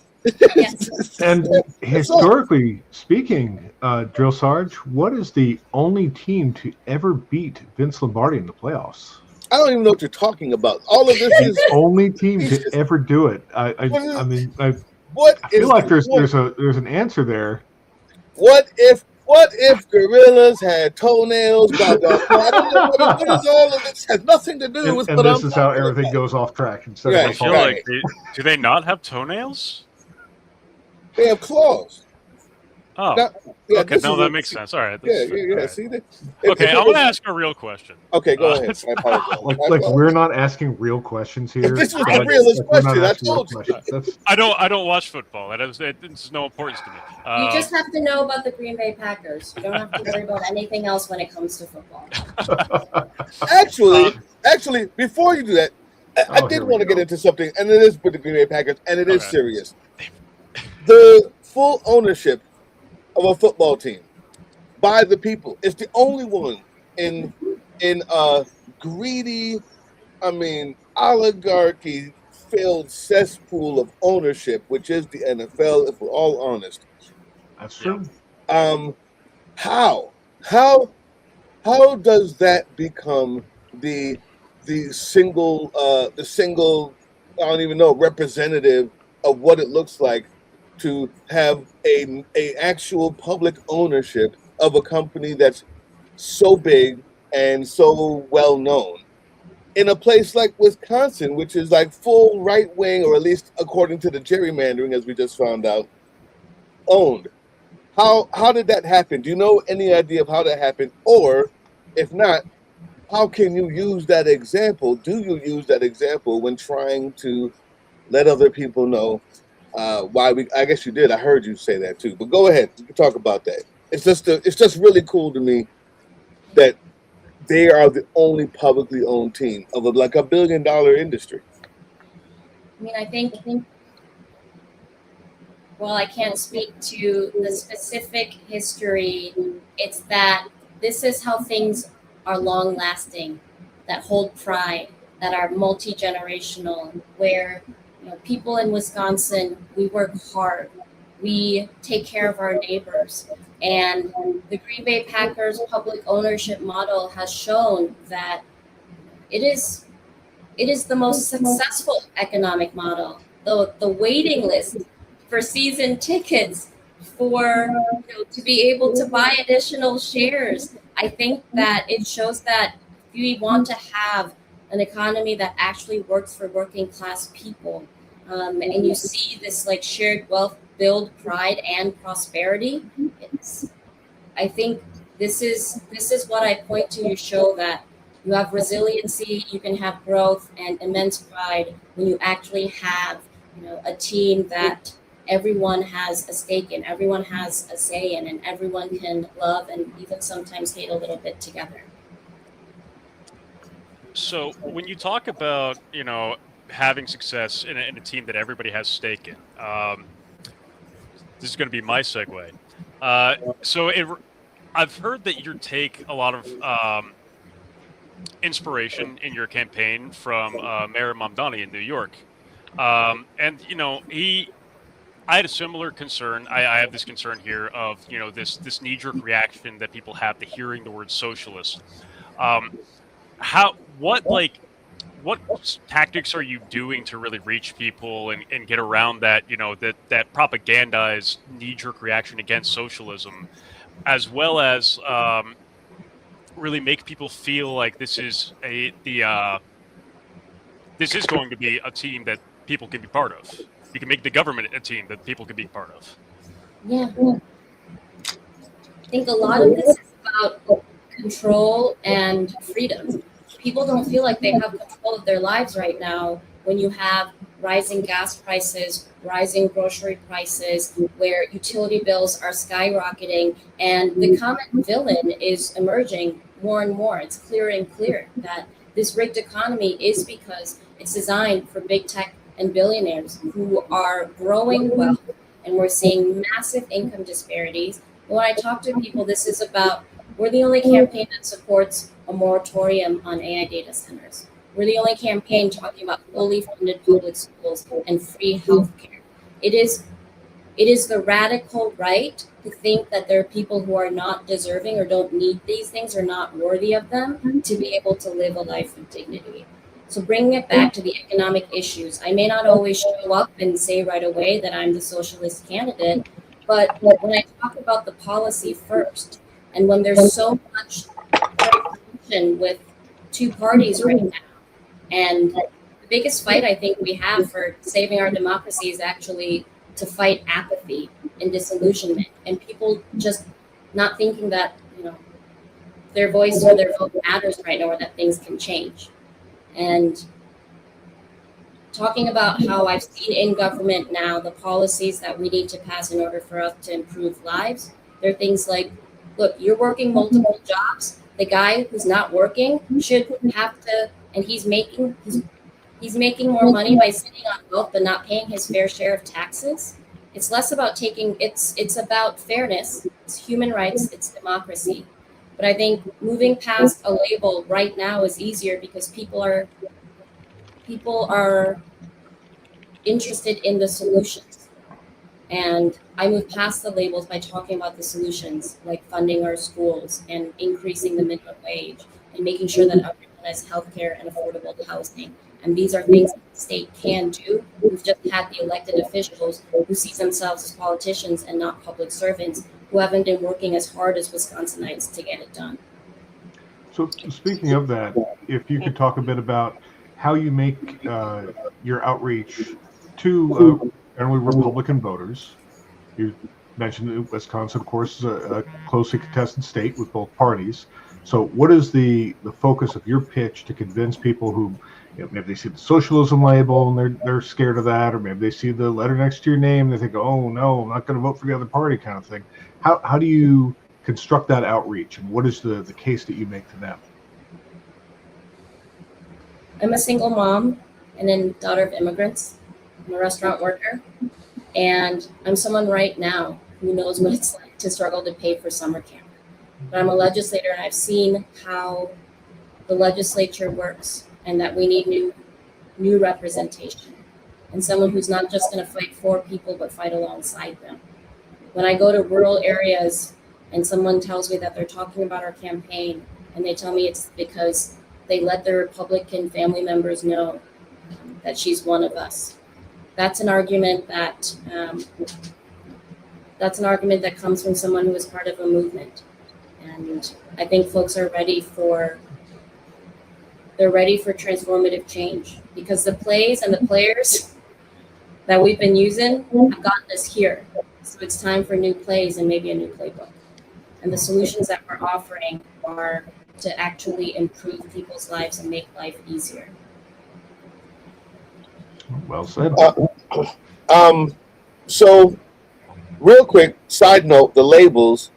Yes. And historically speaking, Drill Sarge, what is the only team to ever beat Vince Lombardi in the playoffs? I don't even know what you're talking about. All of this is the only team to ever do it. I feel like there's an answer there. What if gorillas had toenails? Blah, blah, blah. I don't know what is all of this. Has nothing to do with. And this is how everything goes off track. Do they not have toenails? They have claws. Oh, okay. No, that makes sense. All right. Yeah. See, okay, I'm gonna ask a real question. Okay, go ahead. I apologize. like we're not asking real questions here. If this was the realest question, I told you. I don't watch football. It's no importance to me. You just have to know about the Green Bay Packers. You don't have to worry about anything else when it comes to football. Actually, before you do that, I did want to get into something, and it is with the Green Bay Packers, and it is serious. The full ownership of a football team by the people. It's the only one in greedy, oligarchy filled cesspool of ownership, which is the NFL, if we're all honest. That's true. How does that become the single I don't even know, representative of what it looks like to have a actual public ownership of a company that's so big and so well known in a place like Wisconsin, which is like full right wing, or at least according to the gerrymandering, as we just found out, owned. How did that happen? Do you know any idea of how that happened? Or if not, how can you use that example? Do you use that example when trying to let other people know why I guess you did. I heard you say that too. But go ahead. You can talk about that. It's just really cool to me that they are the only publicly owned team of like $1 billion industry. I think While I can't speak to the specific history, it's that this is how things are long lasting, that hold pride, that are multi generational, where people in Wisconsin, we work hard, we take care of our neighbors, and the Green Bay Packers public ownership model has shown that it is it is the most successful economic model. The waiting list for season tickets for to be able to buy additional shares. I think that it shows that if we want to have an economy that actually works for working class people, and you see this like shared wealth build pride and prosperity, it's I think this is what I point to show that you have resiliency, you can have growth and immense pride when you actually have, a team that everyone has a stake in, everyone has a say in, and everyone can love and even sometimes hate a little bit together. So when you talk about, having success in a team that everybody has stake in, this is going to be my segue. So I've heard that you take a lot of inspiration in your campaign from Mayor Mamdani in New York, and I had a similar concern. I have this concern here of this knee jerk reaction that people have to hearing the word socialist. Um, what tactics are you doing to really reach people and get around that that propagandized knee jerk reaction against socialism, as well as really make people feel like this is this is going to be a team that people can be part of. You can make the government a team that people can be part of. Yeah. I think a lot of this is about control and freedom. People don't feel like they have control of their lives right now when you have rising gas prices, rising grocery prices, where utility bills are skyrocketing, and the common villain is emerging more and more. It's clearer and clearer that this rigged economy is because it's designed for big tech and billionaires who are growing wealth, and we're seeing massive income disparities. When I talk to people, this is about we're the only campaign that supports a moratorium on AI data centers. We're the only campaign talking about fully funded public schools and free healthcare. It is the radical right to think that there are people who are not deserving or don't need these things or not worthy of them to be able to live a life of dignity. So bringing it back to the economic issues, I may not always show up and say right away that I'm the socialist candidate, but when I talk about the policy first, and when there's so much friction with two parties right now, and the biggest fight I think we have for saving our democracy is actually to fight apathy and disillusionment, and people just not thinking that their voice or their vote matters right now, or that things can change. And talking about how I've seen in government now the policies that we need to pass in order for us to improve lives. There are things like, look, you're working multiple jobs. The guy who's not working should have to, and he's making more money by sitting on wealth but not paying his fair share of taxes. It's less about it's about fairness, it's human rights, it's democracy. But I think moving past a label right now is easier because people are interested in the solutions. And I move past the labels by talking about the solutions, like funding our schools and increasing the minimum wage and making sure that everyone has healthcare and affordable housing. And these are things that the state can do. We've just had the elected officials who see themselves as politicians and not public servants, who haven't been working as hard as Wisconsinites to get it done. So speaking of that, if you could talk a bit about how you make your outreach to generally Republican voters. You mentioned that Wisconsin, of course, is a closely contested state with both parties. So what is the focus of your pitch to convince people who, maybe they see the socialism label and they're scared of that, or maybe they see the letter next to your name and they think, oh no, I'm not going to vote for the other party kind of thing. How do you construct that outreach, and what is the case that you make to them? I'm a single mom and then daughter of immigrants. I'm a restaurant worker. And I'm someone right now who knows what it's like to struggle to pay for summer camp. But I'm a legislator, and I've seen how the legislature works, and that we need new representation, and someone who's not just going to fight for people but fight alongside them. When I go to rural areas and someone tells me that they're talking about our campaign, and they tell me it's because they let their Republican family members know that she's one of us. That's an argument that comes from someone who is part of a movement. And I think folks are ready for transformative change, because the plays and the players that we've been using have gotten us here. So it's time for new plays and maybe a new playbook. And the solutions that we're offering are to actually improve people's lives and make life easier. Well said. So, real quick, side note: the labels.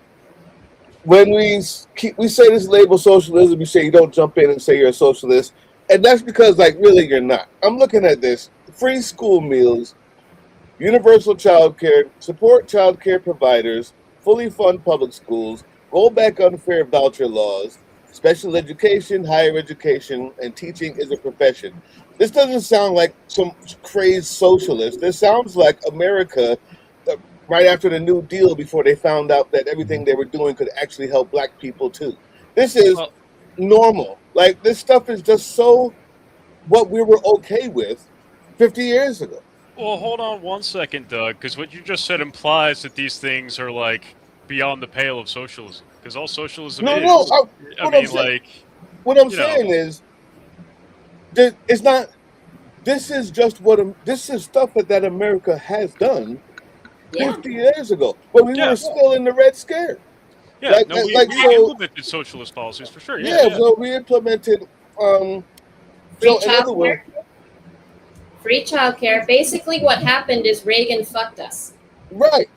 When we say this label socialism, you say you don't jump in and say you're a socialist, and that's because, like, really you're not. I'm looking at this: free school meals, universal child care, support child care providers, fully fund public schools, roll back unfair voucher laws, special education, higher education, and teaching is a profession. This doesn't sound like some crazed socialist. This sounds like America right after the New Deal, before they found out that everything they were doing could actually help black people too. This is normal. Like, this stuff is just so what we were okay with 50 years ago. Well, hold on one second, Doug, because what you just said implies that these things are, like, beyond the pale of socialism. Because all socialism is. What I'm saying is, it's not. This is just this is stuff that America has done 50 years ago, when we were still in the Red Scare. Yeah, we implemented socialist policies for sure. So we implemented free childcare. Basically, what happened is Reagan fucked us. Right.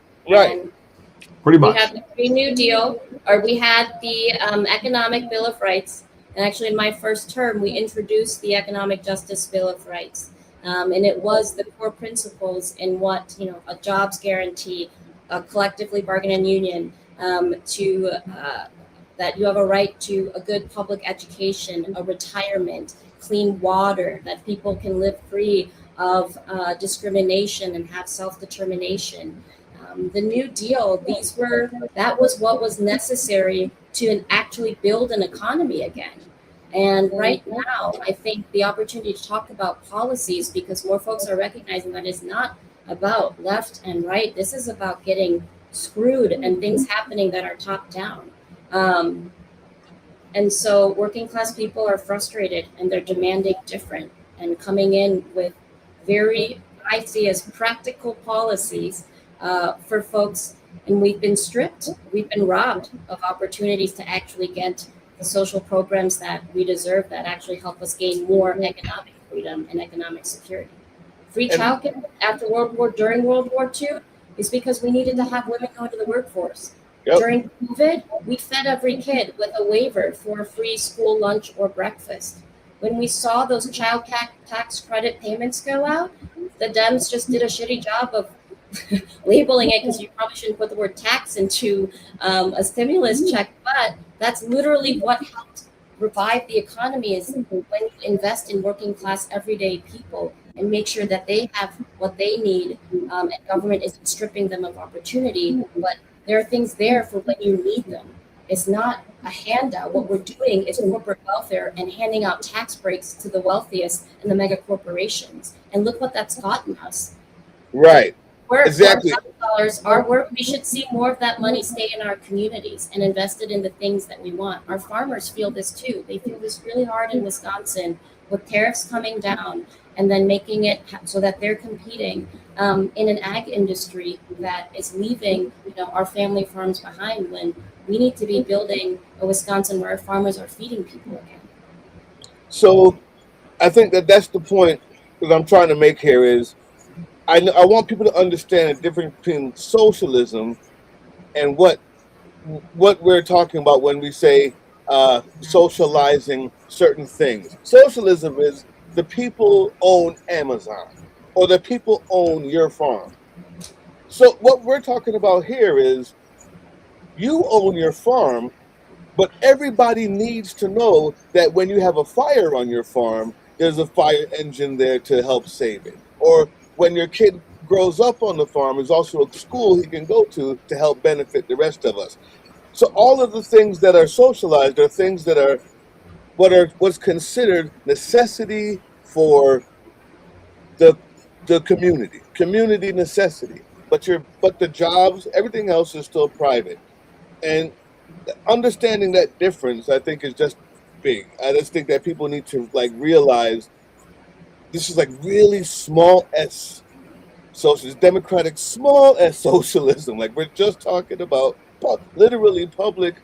Pretty much. We had the Green New Deal, or we had the Economic Bill of Rights. And actually, in my first term, we introduced the Economic Justice Bill of Rights. And it was the core principles in what, a jobs guarantee, a collectively bargaining union, that you have a right to a good public education, a retirement, clean water, that people can live free of discrimination and have self-determination. The New Deal, that was what was necessary to actually build an economy again. And right now, I think the opportunity to talk about policies, because more folks are recognizing that it's not about left and right. This is about getting screwed and things happening that are top down. And so working class people are frustrated, and they're demanding different, and coming in with very, I see as practical policies for folks. And we've been stripped, we've been robbed of opportunities to actually get the social programs that we deserve, that actually help us gain more economic freedom and economic security. Free childcare during World War II is because we needed to have women go into the workforce. Yep. During COVID, we fed every kid with a waiver for a free school lunch or breakfast. When we saw those child tax credit payments go out, the Dems just did a shitty job of labeling it, because you probably shouldn't put the word tax into a stimulus check, but that's literally what helped revive the economy, is when you invest in working class everyday people and make sure that they have what they need, and government isn't stripping them of opportunity, but there are things there for when you need them. It's not a handout. What we're doing is corporate welfare and handing out tax breaks to the wealthiest and the mega corporations. And look what that's gotten us. Right. Exactly. Our work, we should see more of that money stay in our communities and invested in the things that we want. Our farmers feel this too. They feel this really hard in Wisconsin, with tariffs coming down and then making it so that they're competing in an ag industry that is leaving our family farms behind, when we need to be building a Wisconsin where our farmers are feeding people again. So I think that's the point that I'm trying to make here is, I want people to understand the difference between socialism and what we're talking about when we say socializing certain things. Socialism is the people own Amazon, or the people own your farm. So what we're talking about here is you own your farm, but everybody needs to know that when you have a fire on your farm, there's a fire engine there to help save it. Or when your kid grows up on the farm, there's also a school he can go to help benefit the rest of us. So all of the things that are socialized are things that are what's considered necessity for the community necessity. But the jobs, everything else is still private. And understanding that difference, I think, is just big. I just think that people need to like realize this is like really small s socialist, democratic, small s socialism. Like we're just talking about literally public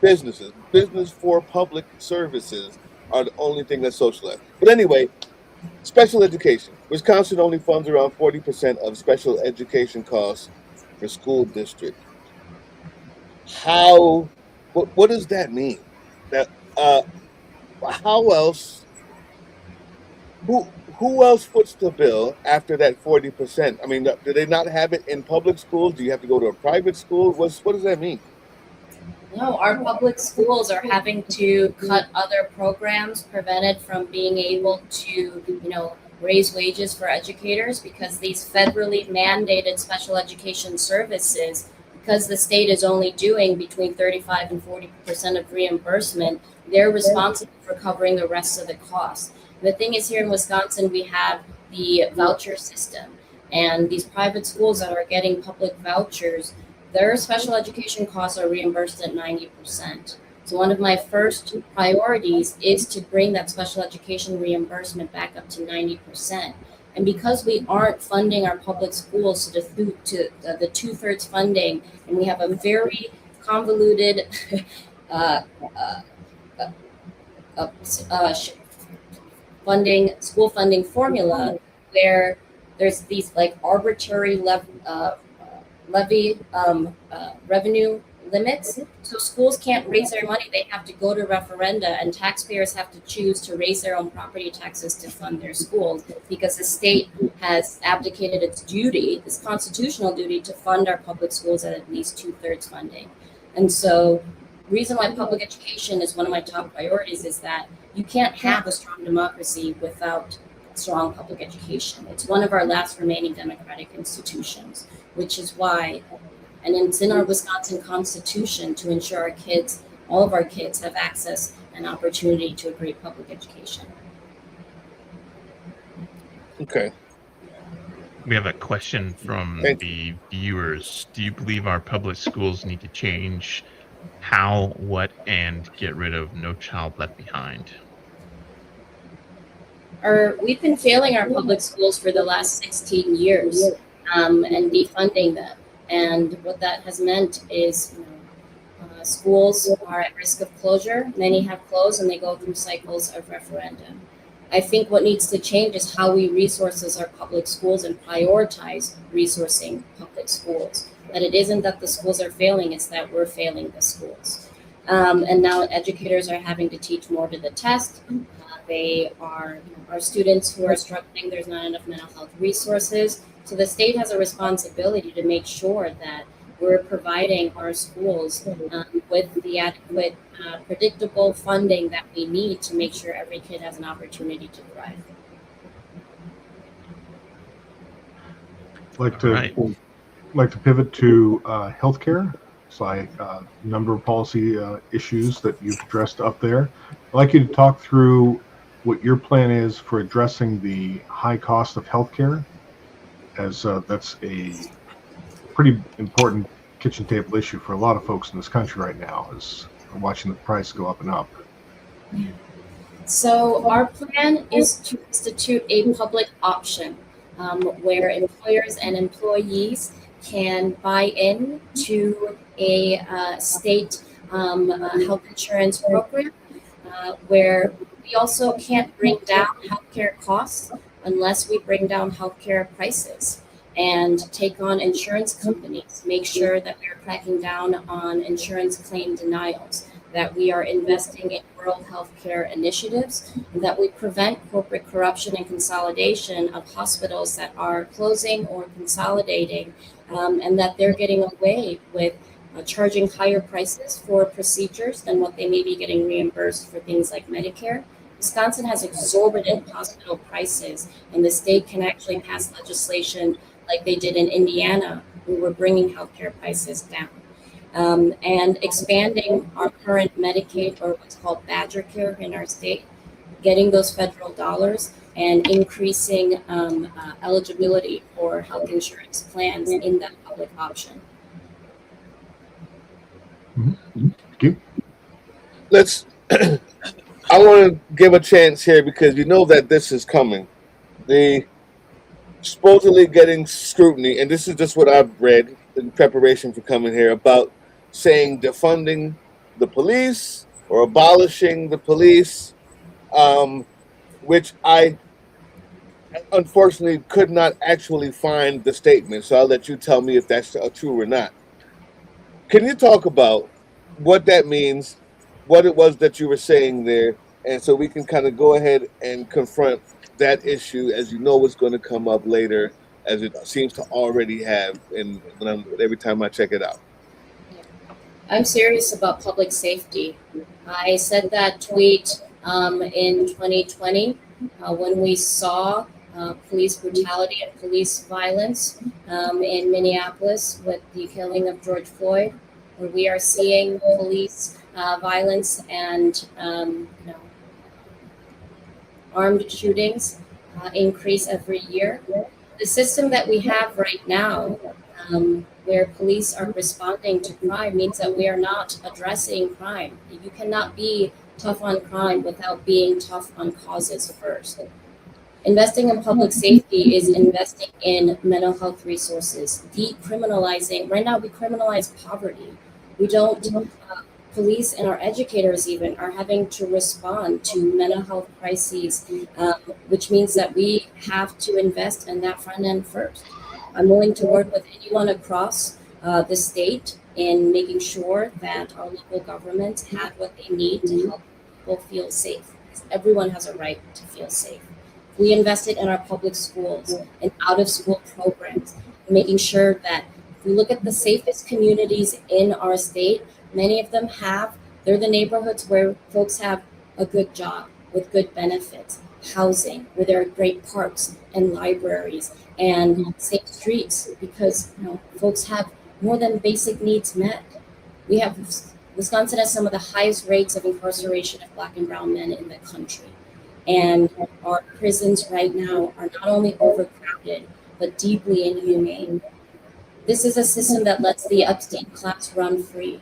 businesses, business for public services are the only thing that's socialized. But anyway, special education. Wisconsin only funds around 40% of special education costs for school district. How? What does that mean? That how else? Who else foots the bill after that 40%? I mean, do they not have it in public schools? Do you have to go to a private school? What does that mean? No, our public schools are having to cut other programs prevented from being able to, raise wages for educators because these federally mandated special education services, because the state is only doing between 35 and 40% of reimbursement, they're responsible for covering the rest of the costs. The thing is, here in Wisconsin, we have the voucher system, and these private schools that are getting public vouchers, their special education costs are reimbursed at 90%. So one of my first priorities is to bring that special education reimbursement back up to 90%. And because we aren't funding our public schools to the 2/3 funding, and we have a very convoluted school funding formula where there's these like arbitrary levy revenue limits. So schools can't raise their money. They have to go to referenda, and taxpayers have to choose to raise their own property taxes to fund their schools because the state has abdicated its duty, this constitutional duty, to fund our public schools at least 2/3 funding. And so reason why public education is one of my top priorities is that you can't have a strong democracy without strong public education. It's one of our last remaining democratic institutions, which is why, and it's in our Wisconsin Constitution to ensure our kids, all of our kids, have access and opportunity to a great public education. Okay. We have a question from the viewers. Do you believe our public schools need to change how, what, and get rid of No Child Left Behind? We've been failing our public schools for the last 16 years and defunding them. And what that has meant is schools are at risk of closure. Many have closed and they go through cycles of referendum. I think what needs to change is how we resources our public schools and prioritize resourcing public schools. That it isn't that the schools are failing, it's that we're failing the schools. And now educators are having to teach more to the test. They are, our students who are struggling, there's not enough mental health resources. So the state has a responsibility to make sure that we're providing our schools with the adequate, predictable funding that we need to make sure every kid has an opportunity to thrive. Like to pivot to healthcare. So a number of policy issues that you've addressed up there. I'd like you to talk through what your plan is for addressing the high cost of healthcare, as that's a pretty important kitchen table issue for a lot of folks in this country right now, as we're watching the price go up and up. So our plan is to institute a public option where employers and employees can buy in to a state health insurance program where we also can't bring down healthcare costs unless we bring down healthcare prices and take on insurance companies, make sure that we're cracking down on insurance claim denials, that we are investing in rural healthcare initiatives, and that we prevent corporate corruption and consolidation of hospitals that are closing or consolidating, and that they're getting away with charging higher prices for procedures than what they may be getting reimbursed for things like Medicare. Wisconsin has exorbitant hospital prices, and the state can actually pass legislation like they did in Indiana, who were bringing healthcare prices down. And expanding our current Medicaid, or what's called Badger Care in our state, getting those federal dollars and increasing eligibility for health insurance plans in that public option. Thank you. Let's. I want to give a chance here because you know that this is coming. The supposedly getting scrutiny, and this is just what I've read in preparation for coming here about saying defunding the police or abolishing the police, which I unfortunately could not actually find the statement. So I'll let you tell me if that's true or not. Can you talk about what that means, what it was that you were saying there, and so we can kind of go ahead and confront that issue, as you know what's going to come up later, as it seems to already have, and every time I check it out. I'm serious about public safety. I said that tweet in 2020 when we saw police brutality and police violence in Minneapolis with the killing of George Floyd, where we are seeing police violence and armed shootings increase every year. The system that we have right now, where police are responding to crime, means that we are not addressing crime. You cannot be tough on crime without being tough on causes first. Investing in public safety is investing in mental health resources, decriminalizing. Right now, we criminalize poverty. We don't. Police and our educators even are having to respond to mental health crises, which means that we have to invest in that front end first. I'm willing to work with anyone across the state in making sure that our local governments have what they need to help people feel safe. Because everyone has a right to feel safe. We invested in our public schools and out-of-school programs, making sure that if we look at the safest communities in our state, many of them they're the neighborhoods where folks have a good job with good benefits, housing, where there are great parks and libraries and safe streets, because folks have more than basic needs met. Wisconsin has some of the highest rates of incarceration of Black and brown men in the country. And our prisons right now are not only overcrowded, but deeply inhumane. This is a system that lets the upstate class run free.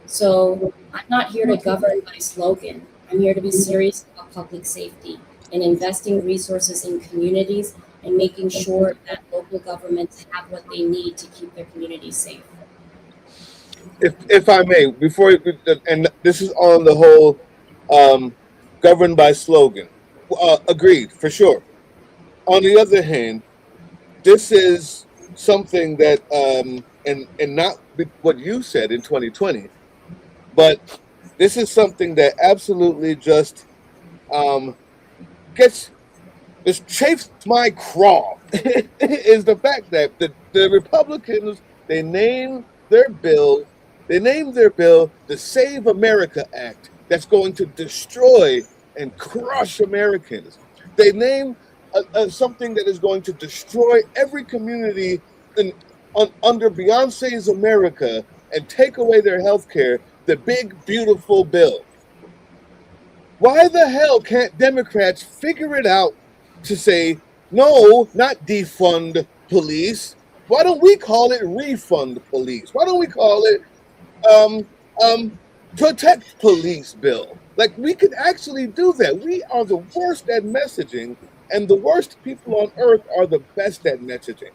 So I'm not here to govern by slogan. I'm here to be serious about public safety and investing resources in communities and making sure that local governments have what they need to keep their communities safe. If I may, and this is on the whole governed by slogan. Agreed, for sure. On the other hand, this is something that, and not what you said in 2020, but this is something that absolutely just chafes my craw is the fact that the Republicans, they named their bill the Save America Act, that's going to destroy and crush Americans. They name something that is going to destroy every community under Beyonce's America and take away their health care, the big, beautiful bill. Why the hell can't Democrats figure it out to say, no, not defund police? Why don't we call it refund police? Why don't we call it protect police bill? Like, we could actually do that. We are the worst at messaging, and the worst people on earth are the best at messaging.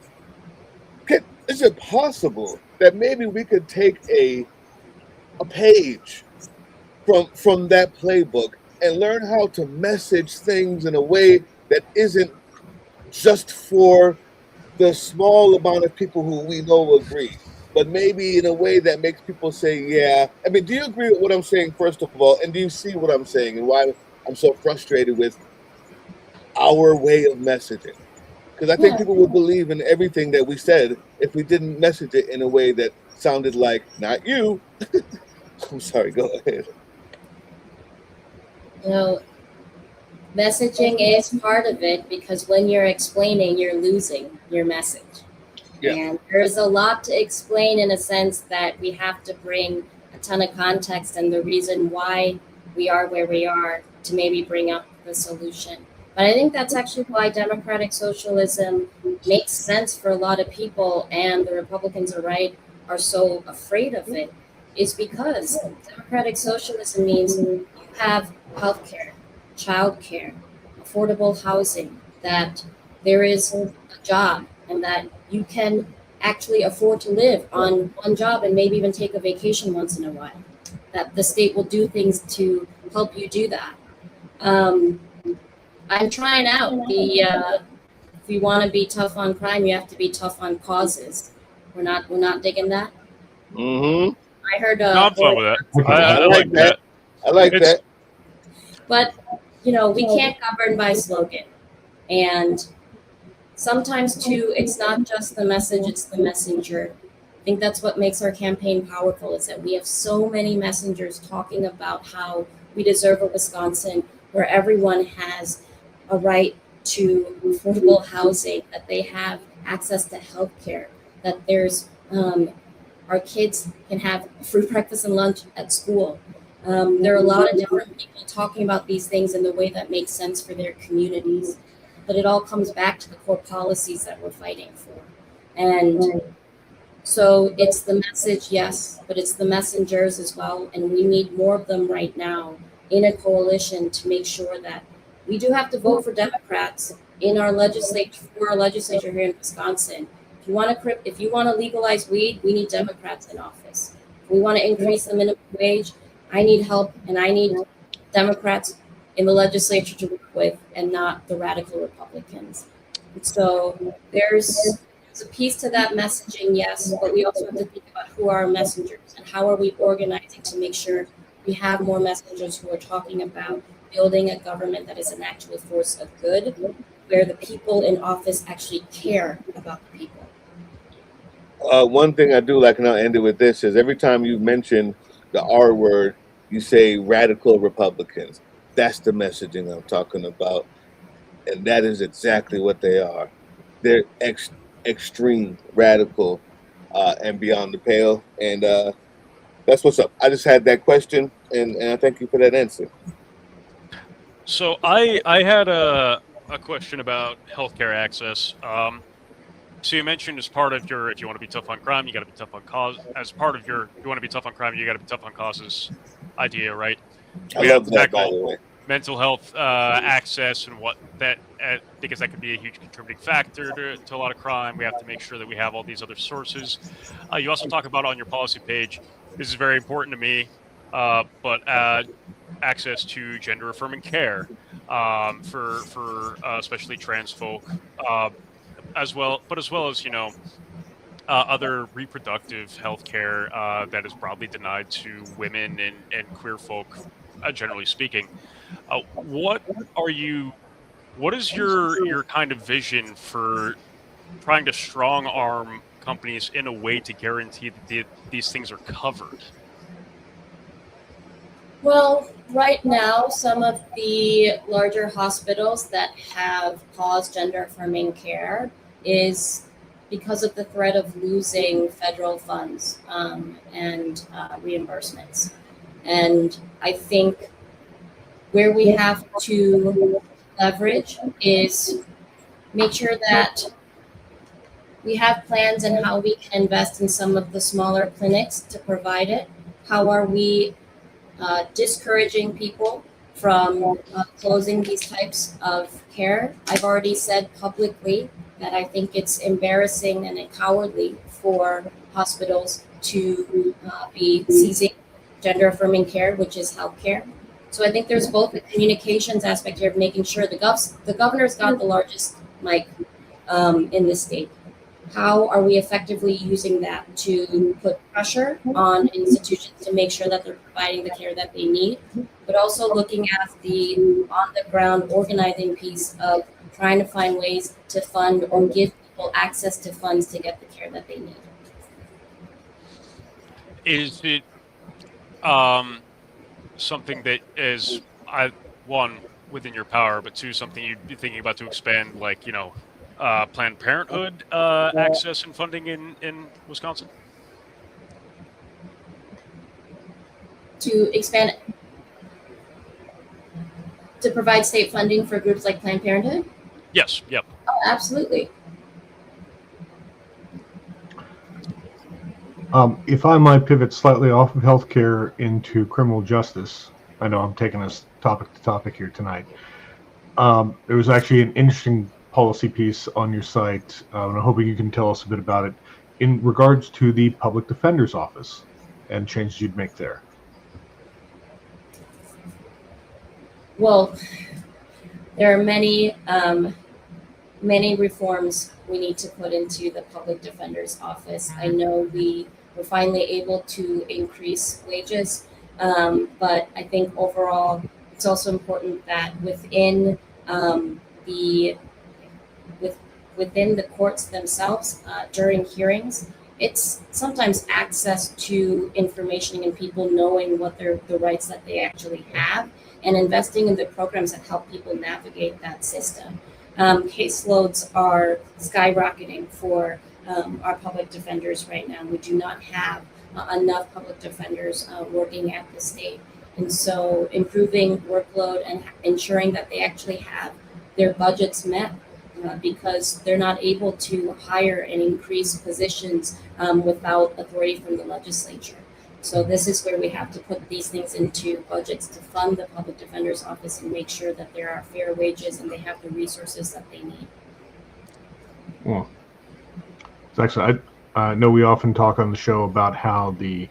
Is it possible that maybe we could take a page from that playbook and learn how to message things in a way that isn't just for the small amount of people who we know agree? but maybe in a way that makes people say, yeah. I mean, do you agree with what I'm saying, first of all? And do you see what I'm saying and why I'm so frustrated with our way of messaging? Because I think Yeah. people would believe in everything that we said if we didn't message it in a way that sounded like, not you. I'm sorry, go ahead. You know, messaging is part of it because when you're explaining, you're losing your message. Yeah. And there's a lot to explain in a sense that we have to bring a ton of context and the reason why we are where we are to maybe bring up the solution. But I think that's actually why democratic socialism makes sense for a lot of people, and the Republicans are right, are so afraid of it, is because democratic socialism means you have healthcare, childcare, affordable housing, that there is a job, and that you can actually afford to live on one job and maybe even take a vacation once in a while. That the state will do things to help you do that. I'm trying out if you want to be tough on crime, you have to be tough on causes. We're not digging that. Mm-hmm. I heard No, I'm fine with that. I like like that. I like It's- that. But we can't govern by slogan, and sometimes too, it's not just the message; it's the messenger. I think that's what makes our campaign powerful, is that we have so many messengers talking about how we deserve a Wisconsin where everyone has a right to affordable housing, that they have access to health care, that there's our kids can have free breakfast and lunch at school. There are a lot of different people talking about these things in the way that makes sense for their communities. But it all comes back to the core policies that we're fighting for. And so it's the message, yes, but it's the messengers as well. And we need more of them right now in a coalition to make sure that we do have to vote for Democrats in our legislature, for our legislature here in Wisconsin. If you want to legalize weed, we need Democrats in office. If we want to increase the minimum wage, I need help, and I need Democrats in the legislature to work with, and not the radical Republicans. And so there's a piece to that messaging, yes, but we also have to think about who are our messengers and how are we organizing to make sure we have more messengers who are talking about building a government that is an actual force of good, where the people in office actually care about the people. One thing I do like, and I'll end it with this, is every time you mention the R word, you say radical Republicans. That's the messaging I'm talking about. And that is exactly what they are. They're extreme, radical, and beyond the pale. And that's what's up. I just had that question, and I thank you for that answer. So I had a question about healthcare access. So you mentioned as part of your, if you want to be tough on crime, you got to be tough on cause. As part of your, you want to be tough on crime, you got to be tough on causes idea, right? I love that, by the way. Mental health access and what that, because that could be a huge contributing factor to a lot of crime. We have to make sure that we have all these other sources. You also talk about on your policy page, this is very important to me, but access to gender affirming care for especially trans folk, as well as other reproductive health care that is broadly denied to women and queer folk, generally speaking. What is your kind of vision for trying to strong arm companies in a way to guarantee that these things are covered? Well, right now, some of the larger hospitals that have paused gender affirming care is because of the threat of losing federal funds and reimbursements. And I think where we have to leverage is make sure that we have plans and how we can invest in some of the smaller clinics to provide it. How are we discouraging people from closing these types of care? I've already said publicly that I think it's embarrassing and cowardly for hospitals to be seizing gender affirming care, which is healthcare. So I think there's both the communications aspect here of making sure the governor's got the largest mic in the state. how are we effectively using that to put pressure on institutions to make sure that they're providing the care that they need, but also looking at the on-the-ground organizing piece of trying to find ways to fund or give people access to funds to get the care that they need. Is it something that is one within your power, but two, something you'd be thinking about to expand, like, you know, Planned Parenthood access and funding in Wisconsin? To expand, to provide state funding for groups like Planned Parenthood? Yes. Yep. Oh, absolutely. If I might pivot slightly off of healthcare into criminal justice, I know I'm taking us topic to topic here tonight. There was actually an interesting policy piece on your site, and I'm hoping you can tell us a bit about it in regards to the public defender's office and changes you'd make there. Well, there are many reforms we need to put into the public defender's office. I know we were finally able to increase wages, but I think overall it's also important that within within the courts themselves, during hearings, it's sometimes access to information and people knowing what the rights that they actually have, and investing in the programs that help people navigate that system. Caseloads are skyrocketing for our public defenders right now. We do not have enough public defenders working at the state. And so improving workload and ensuring that they actually have their budgets met, because they're not able to hire and increase positions without authority from the legislature. So this is where we have to put these things into budgets to fund the public defender's office and make sure that there are fair wages and they have the resources that they need. Well, it's actually, I know we often talk on the show about how the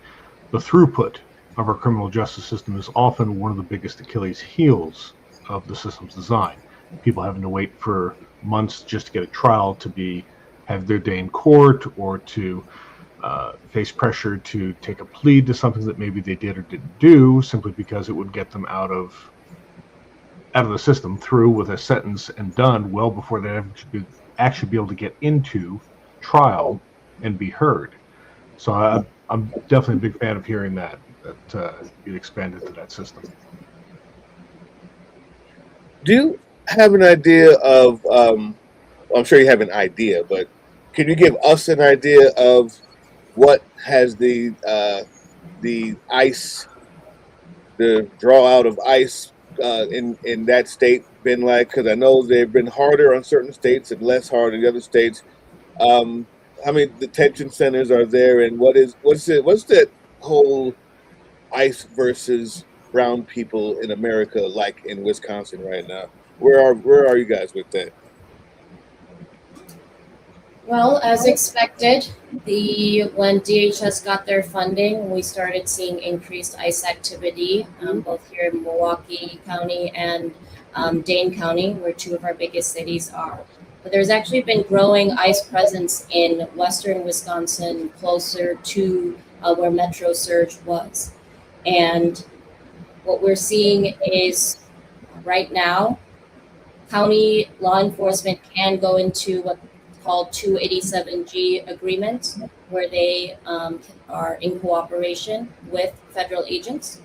throughput of our criminal justice system is often one of the biggest Achilles heels of the system's design. People having to wait for months just to get a trial to have their day in court, or to face pressure to take a plea to something that maybe they did or didn't do, simply because it would get them out of the system, through with a sentence and done well before they actually be able to get into trial and be heard. So I'm definitely a big fan of hearing that it expanded to that system. Do you have an idea of, I'm sure you have an idea, but can you give us an idea of what has the ice, the draw out of ice in that state been like? Because I know they've been harder on certain states and less hard in the other states. How many detention centers are there, and what's that whole ICE versus brown people in America like in Wisconsin right now? Where are you guys with that? Well, as expected, when DHS got their funding, we started seeing increased ICE activity, both here in Milwaukee County and Dane County, where two of our biggest cities are. But there's actually been growing ICE presence in western Wisconsin, closer to where Metro Surge was. And what we're seeing is right now, county law enforcement can go into what called 287G agreements, where they are in cooperation with federal agents.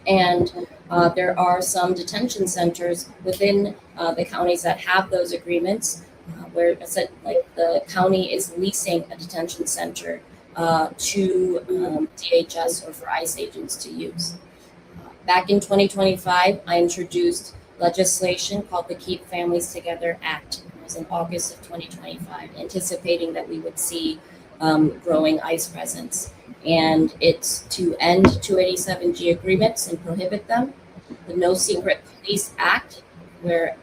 And there are some detention centers within the counties that have those agreements, where the county is leasing a detention center to DHS or for ICE agents to use. Back in 2025, I introduced legislation called the Keep Families Together Act. It was in August of 2025, anticipating that we would see growing ICE presence. And it's to end 287G agreements and prohibit them. The No Secret Police Act, where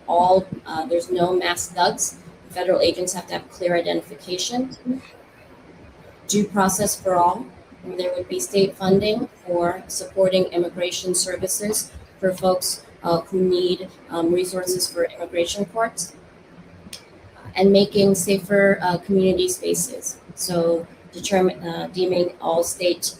there's no mass thugs. Federal agents have to have clear identification. Due process for all, where there would be state funding for supporting immigration services for folks who need resources for immigration courts. and making safer community spaces. So deeming all state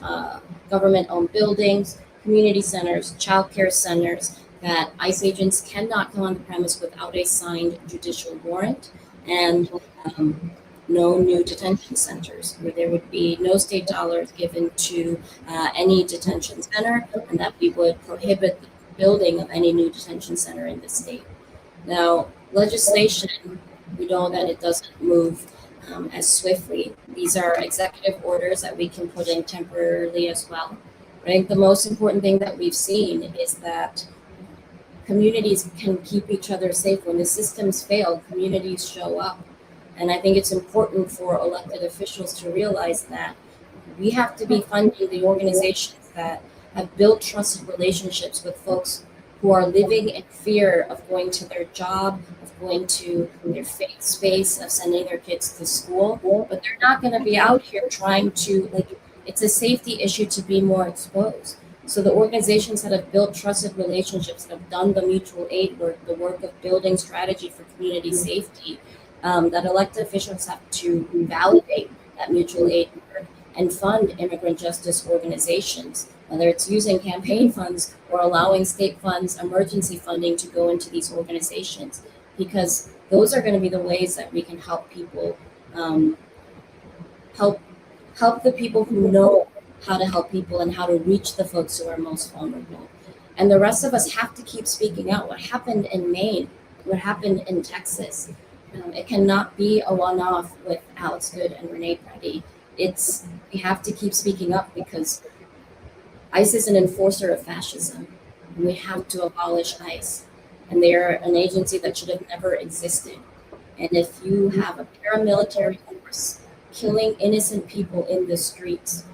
government-owned buildings, community centers, childcare centers, that ICE agents cannot come on the premise without a signed judicial warrant, and no new detention centers, where there would be no state dollars given to any detention center, and that we would prohibit the building of any new detention center in the state. Now, legislation, we know that it doesn't move as swiftly. These are executive orders that we can put in temporarily as well. I think the most important thing that we've seen is that communities can keep each other safe. When the systems fail, communities show up. And I think it's important for elected officials to realize that we have to be funding the organizations that have built trusted relationships with folks who are living in fear of going to their job, of going to their faith space, of sending their kids to school. But they're not going to be out here trying to, it's a safety issue to be more exposed. So the organizations that have built trusted relationships, that have done the mutual aid work, the work of building strategy for community safety, that elected officials have to validate that mutual aid work and fund immigrant justice organizations, whether it's using campaign funds or allowing state funds, emergency funding to go into these organizations, because those are going to be the ways that we can help people, help the people who know how to help people and how to reach the folks who are most vulnerable. And the rest of us have to keep speaking out. What happened in Maine, what happened in Texas, it cannot be a one-off with Alex Good and Renee Preddy. We have to keep speaking up, because ICE is an enforcer of fascism, and we have to abolish ICE. And they are an agency that should have never existed. And if you have a paramilitary force killing innocent people in the streets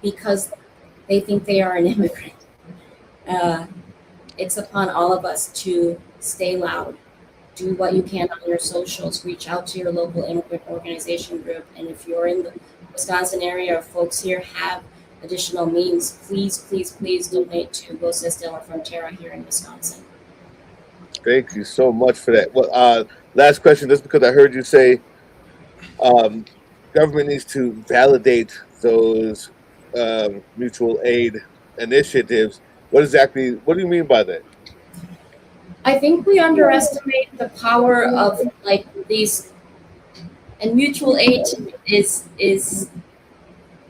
because they think they are an immigrant, it's upon all of us to stay loud. Do what you can on your socials. Reach out to your local immigrant organization group. And if you're in the Wisconsin area or folks here have additional means, please, please, please donate to Voces de la Frontera here in Wisconsin. Thank you so much for that. Well, last question, just because I heard you say government needs to validate those mutual aid initiatives. What do you mean by that? I think we underestimate the power of these, and mutual aid is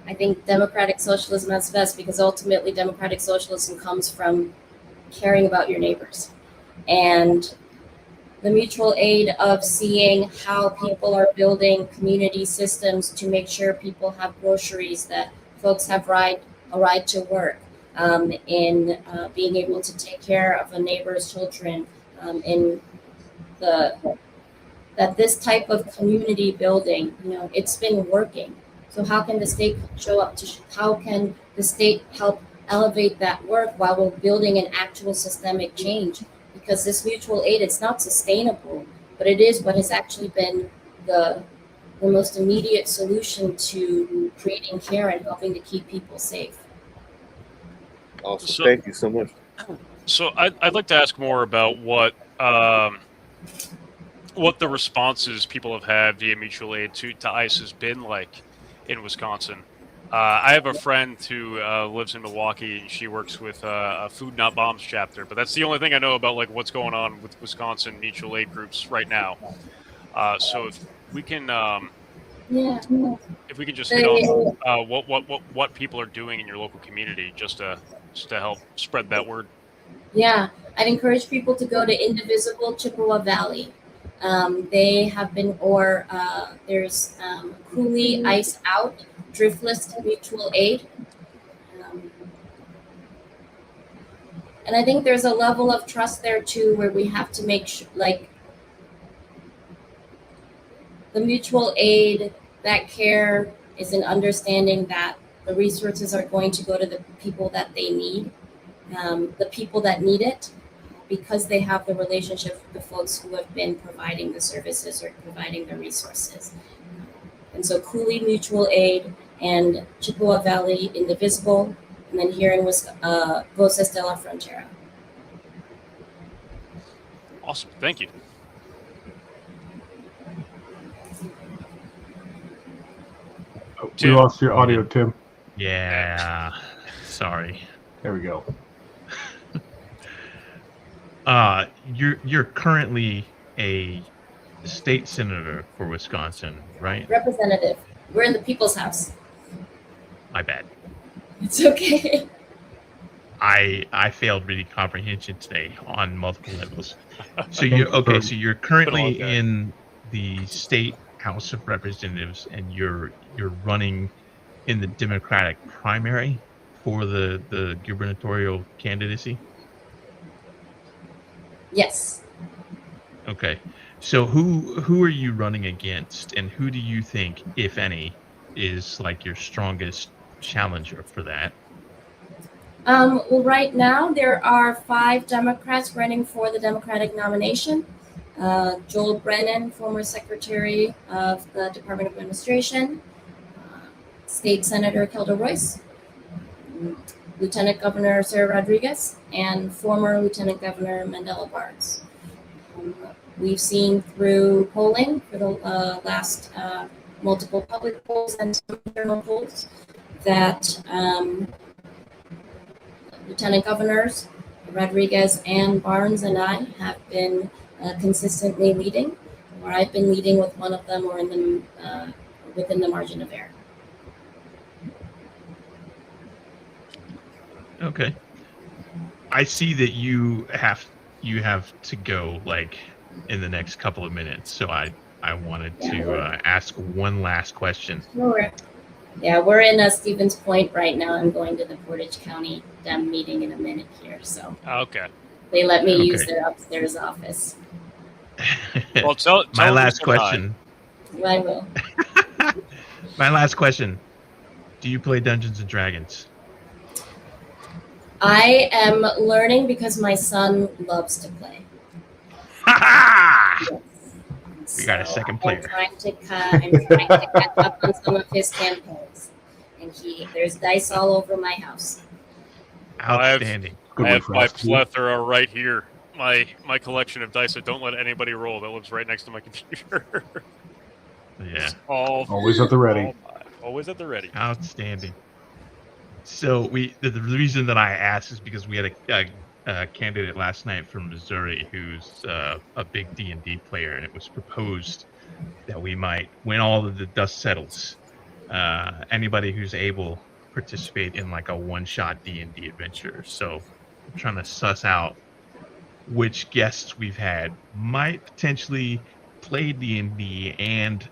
I think democratic socialism at its best, because ultimately democratic socialism comes from caring about your neighbors. And the mutual aid of seeing how people are building community systems to make sure people have groceries, that folks have a ride to work, in being able to take care of a neighbor's children, that this type of community building, it's been working. So how can the state show up how can the state help elevate that work while we're building an actual systemic change? Because this mutual aid, it's not sustainable, but it is what has actually been the most immediate solution to creating care and helping to keep people safe. Awesome. Thank you so much. So I'd like to ask more about what the responses people have had via mutual aid to ICE has been like in Wisconsin. I have a friend who lives in Milwaukee, and she works with a Food Not Bombs chapter. But that's the only thing I know about what's going on with Wisconsin mutual aid groups right now. So if we can, just hit on what people are doing in your local community, just to help spread that word. Yeah, I'd encourage people to go to Indivisible Chippewa Valley. They have been, there's Cooley Ice Out, Driftless Mutual Aid. And I think there's a level of trust there too, where we have to make sure, the mutual aid, that care is an understanding that the resources are going to go to the people that they need, the people that need it, because they have the relationship with the folks who have been providing the services or providing the resources. And so Cooley Mutual Aid and Chippewa Valley Indivisible, and then here in Voces de la Frontera. Awesome, thank you. We Tim. lost your audio, Tim. Yeah. Sorry. There we go. You're currently a state senator for Wisconsin, right? Representative. We're in the people's house. My bad. It's okay. I failed reading comprehension today on multiple levels. So you're currently day. in the state House of Representatives, and you're running in the Democratic primary for the gubernatorial candidacy. Yes. Okay. So who are you running against, and who do you think, if any, is like your strongest challenger for that? Well, right now there are 5 Democrats running for the Democratic nomination. Joel Brennan, former Secretary of the Department of Administration, State Senator Kelda Royce, Lieutenant Governor Sarah Rodriguez, and former Lieutenant Governor Mandela Barnes. We've seen through polling for the last multiple public polls and some internal polls that Lieutenant Governors Rodriguez and Barnes and I have been consistently leading, or I've been leading with one of them, or in the within the margin of error. Okay. I see that you have to go like in the next couple of minutes, so I wanted to ask one last question. Sure. Yeah, we're in Stevens Point right now. I'm going to the Portage County Dem meeting in a minute here, so Okay. they let me use their upstairs office. Well, tell My them last to say hi. question. I will. My last question. Do you play Dungeons and Dragons? I am learning because my son loves to play. Ha Yes. We got a second player. I'm trying to catch up on some of his campaigns, and there's dice all over my house. Outstanding. I have my plethora right here. My collection of dice that don't let anybody roll that lives right next to my computer. Yeah. Always at the ready. Always at the ready. Outstanding. So the reason that I asked is because we had a candidate last night from Missouri who's a big D&D player, and it was proposed that we might, when all of the dust settles, anybody who's able participate in like a one-shot D&D adventure. So I'm trying to suss out which guests we've had might potentially play D&D and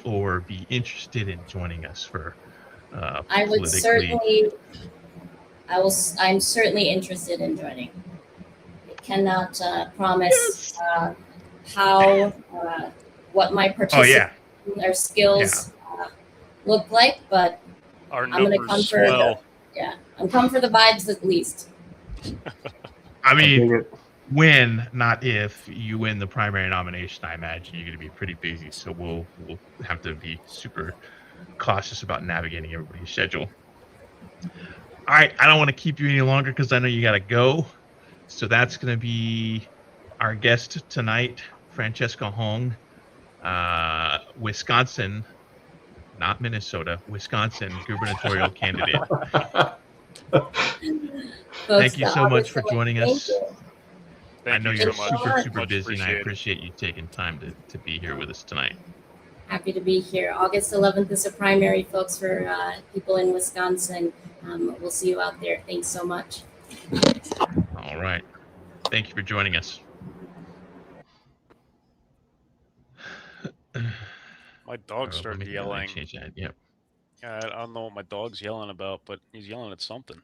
/ or be interested in joining us for I would certainly. I'm certainly interested in joining. I cannot promise what my participation or skills look like, but Our I'm going to come swell. I'm coming for the vibes at least. I mean, when, not if, you win the primary nomination, I imagine you're going to be pretty busy. So we'll have to be super cautious about navigating everybody's schedule. All right, I don't want to keep you any longer because I know you got to go. So that's going to be our guest tonight, Francesca Hong, Wisconsin, not Minnesota, Wisconsin gubernatorial candidate. Thank you so much for joining us. I know you're super busy, and I appreciate you taking time to be here with us tonight. Happy to be here. August 11th is a primary, folks, for people in Wisconsin. We'll see you out there. Thanks so much. All right. Thank you for joining us. My dog started yelling. Change that. Yep. I don't know what my dog's yelling about, but he's yelling at something.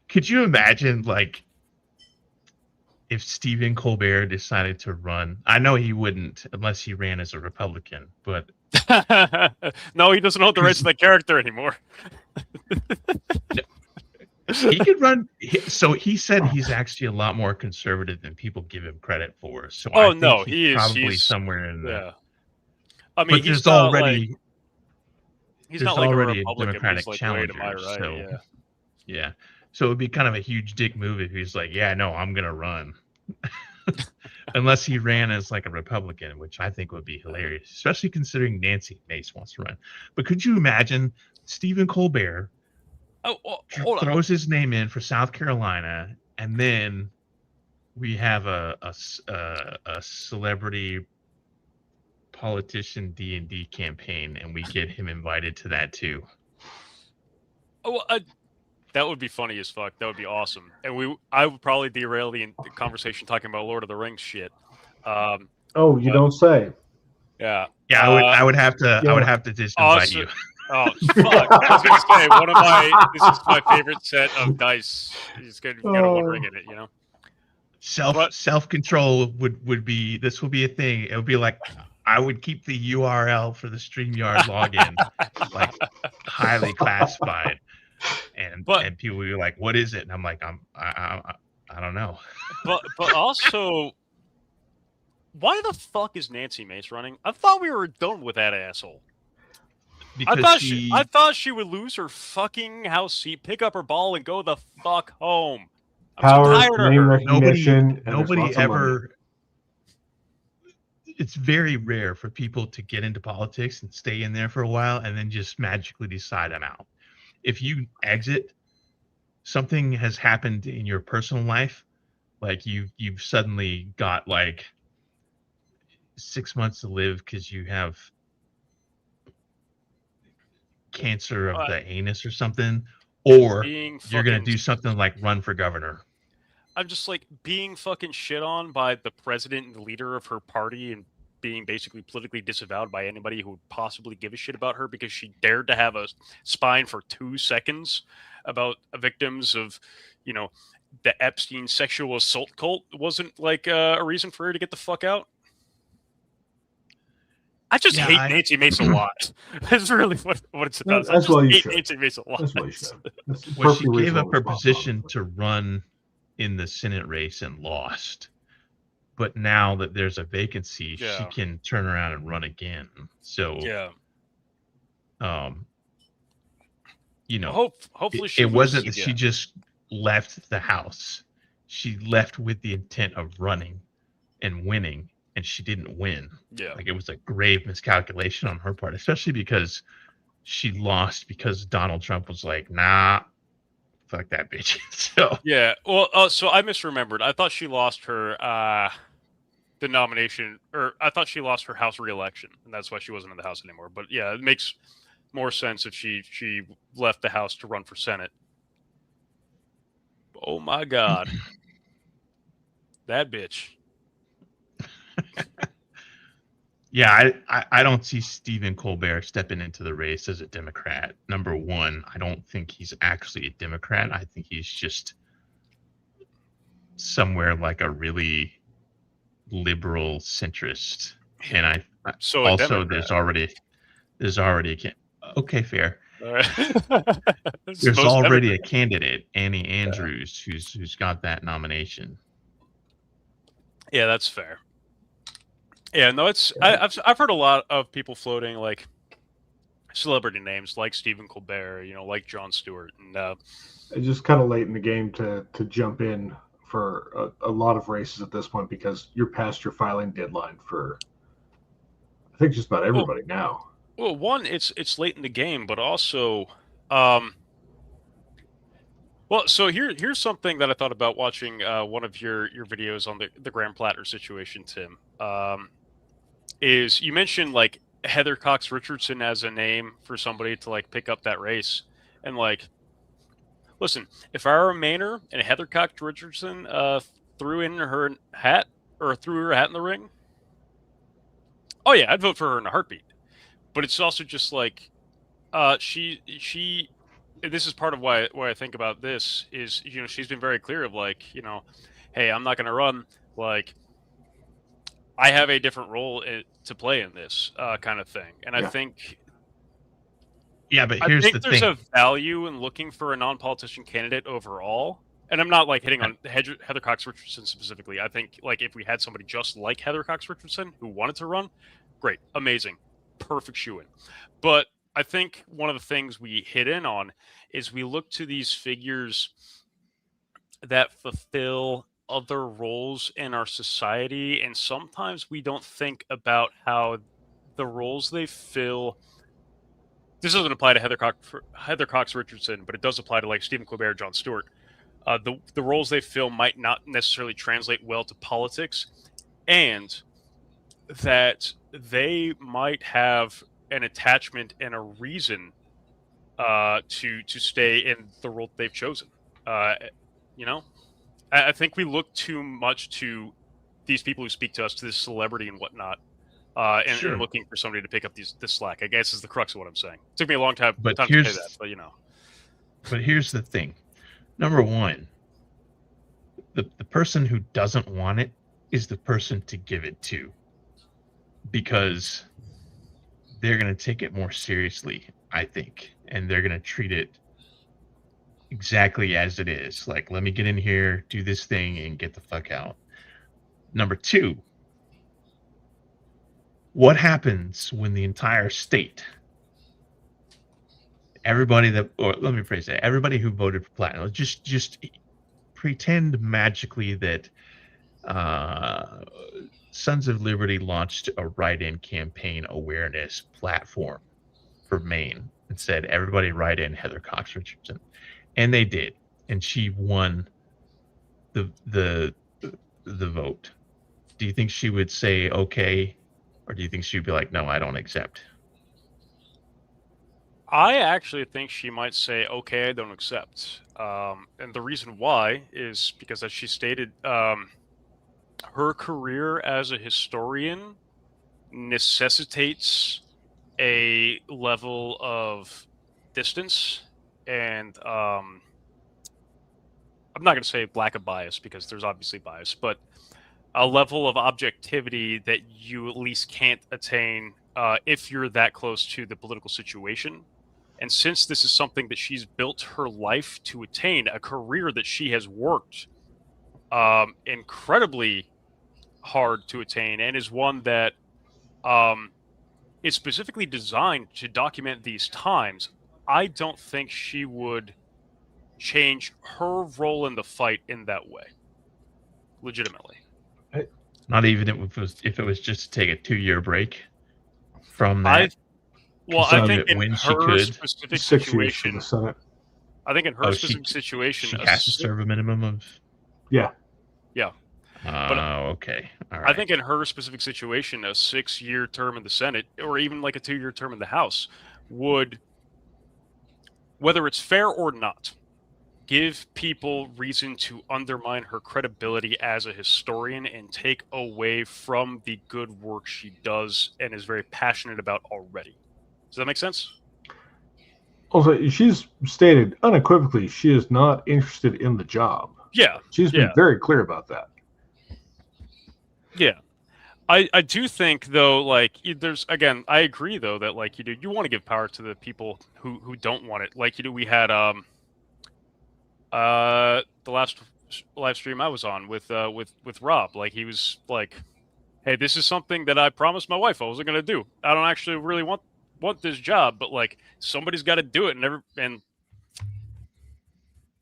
Could you imagine, like, if Stephen Colbert decided to run? I know he wouldn't unless he ran as a Republican, but no, he doesn't hold the rights to that character anymore. he could run. So he said he's actually a lot more conservative than people give him credit for. So I think he's probably somewhere in there. Yeah. I mean, but there's already like, he's not like already a Democratic like challenger. right, so yeah. So it would be kind of a huge dick move if he's like, yeah, no, I'm gonna run. unless he ran as like a Republican, which I think would be hilarious, especially considering Nancy Mace wants to run. But could you imagine Stephen Colbert Hold on. throws his name in for South Carolina, and then we have a celebrity politician D&D campaign, and we get him invited to that too. That would be funny as fuck. That would be awesome. And I would probably derail the conversation talking about Lord of the Rings shit. Oh, you don't say. Yeah. Yeah, I would have to. I would have to just invite you. Oh fuck! I was gonna say this is my favorite set of dice. It's gonna get a one ring in it, you know. Self control would be. This will be a thing. It would be like I would keep the URL for the StreamYard login like highly classified, and people would be like, "What is it?" And I'm like, I don't know. But also, why the fuck is Nancy Mace running? I thought we were done with that asshole. Because I thought she would lose her fucking house seat, pick up her ball, and go the fuck home. I'm so tired of her. Nobody ever. It's very rare for people to get into politics and stay in there for a while and then just magically decide I'm out. If you exit, something has happened in your personal life, like you've suddenly got like 6 months to live because you have cancer of the anus or something, or you're gonna do something like run for governor. I'm just like being fucking shit on by the president and the leader of her party and being basically politically disavowed by anybody who would possibly give a shit about her because she dared to have a spine for 2 seconds about victims of, you know, the Epstein sexual assault cult wasn't like a reason for her to get the fuck out. I just hate Nancy Mace a lot. That's really what it's about. That's why you should. Nancy Mace a lot. That's why you should. Well, she gave up her position to run in the Senate race and lost. But now that there's a vacancy, she can turn around and run again. So, you know, hopefully it wasn't that she just left the House. She left with the intent of running and winning. And she didn't win. Yeah. Like it was a grave miscalculation on her part, especially because she lost because Donald Trump was like, nah, fuck that bitch. So yeah. Well, so I misremembered. I thought she lost her the nomination, or I thought she lost her House re-election, and that's why she wasn't in the House anymore. But yeah, it makes more sense if she left the House to run for Senate. Oh my God. That bitch. Yeah, I don't see Stephen Colbert stepping into the race as a Democrat. Number one, I don't think he's actually a Democrat. I think he's just somewhere like a really liberal centrist. And there's already okay, fair. All right. There's already a candidate, Annie Andrews, who's got that nomination. Yeah, that's fair. Yeah, no, I've heard a lot of people floating like celebrity names like Stephen Colbert, you know, like Jon Stewart, and it's just kind of late in the game to jump in for a lot of races at this point because you're past your filing deadline for I think just about everybody now. Well, one, it's late in the game, but also, well, so here's something that I thought about watching one of your videos on the Graham Platter situation, Tim. Is you mentioned like Heather Cox Richardson as a name for somebody to like pick up that race, and like, listen, if I were a Mainer and Heather Cox Richardson threw her hat in the ring, oh yeah, I'd vote for her in a heartbeat. But it's also just like, she. This is part of why I think about this is, you know, she's been very clear of like, you know, hey, I'm not going to run. Like, I have a different role to play in this kind of thing, and I think. Yeah, but here's the thing. There's a value in looking for a non-politician candidate overall, and I'm not like hitting on Heather Cox Richardson specifically. I think like if we had somebody just like Heather Cox Richardson who wanted to run, great, amazing, perfect shoo-in. But I think one of the things we hit in on is we look to these figures that fulfill other roles in our society, and sometimes we don't think about how the roles they fill. This doesn't apply to Heather Cox Richardson, but it does apply to like Stephen Colbert, Jon Stewart. The roles they fill might not necessarily translate well to politics, and that they might have an attachment and a reason to stay in the role they've chosen. You know, I think we look too much to these people who speak to us, to this celebrity and whatnot, and Sure. looking for somebody to pick up this slack. I guess is the crux of what I'm saying. It took me a long time But to say that, but you know. But here's the thing. Number one, the person who doesn't want it is the person to give it to, because they're going to take it more seriously, I think, and they're going to treat it exactly as it is. Like, let me get in here, do this thing, and get the fuck out. Number two, what happens when the entire state, everybody who voted for Platinum, just pretend magically that Sons of Liberty launched a write-in campaign awareness platform for Maine and said, everybody write in Heather Cox Richardson. And they did. And she won the vote. Do you think she would say okay? Or do you think she'd be like, no, I don't accept? I actually think she might say, okay, I don't accept. And the reason why is because, as she stated, her career as a historian necessitates a level of distance and I'm not going to say lack of bias, because there's obviously bias, but a level of objectivity that you at least can't attain if you're that close to the political situation. And since this is something that she's built her life to attain, a career that she has worked incredibly hard to attain, and is one that is specifically designed to document these times, I don't think she would change her role in the fight in that way. Legitimately. Not even if it was just to take a 2-year break from that. I think in when she her could. specific 6 years for situation, the Senate. I think in her specific situation, she has to serve a minimum of. Yeah. Yeah. Okay. All right. I think in her specific situation, a 6-year term in the Senate, or even like a 2-year term in the House, would, whether it's fair or not, give people reason to undermine her credibility as a historian and take away from the good work she does and is very passionate about already. Does that make sense? Also, she's stated unequivocally she is not interested in the job. Yeah. She's been very clear about that. Yeah. I do think, though, like, there's, again, I agree, though, that, like, you want to give power to the people who don't want it. Like, we had the last live stream I was on with Rob. Like, he was like, hey, this is something that I promised my wife I wasn't going to do. I don't actually really want this job, but, like, somebody's got to do it. And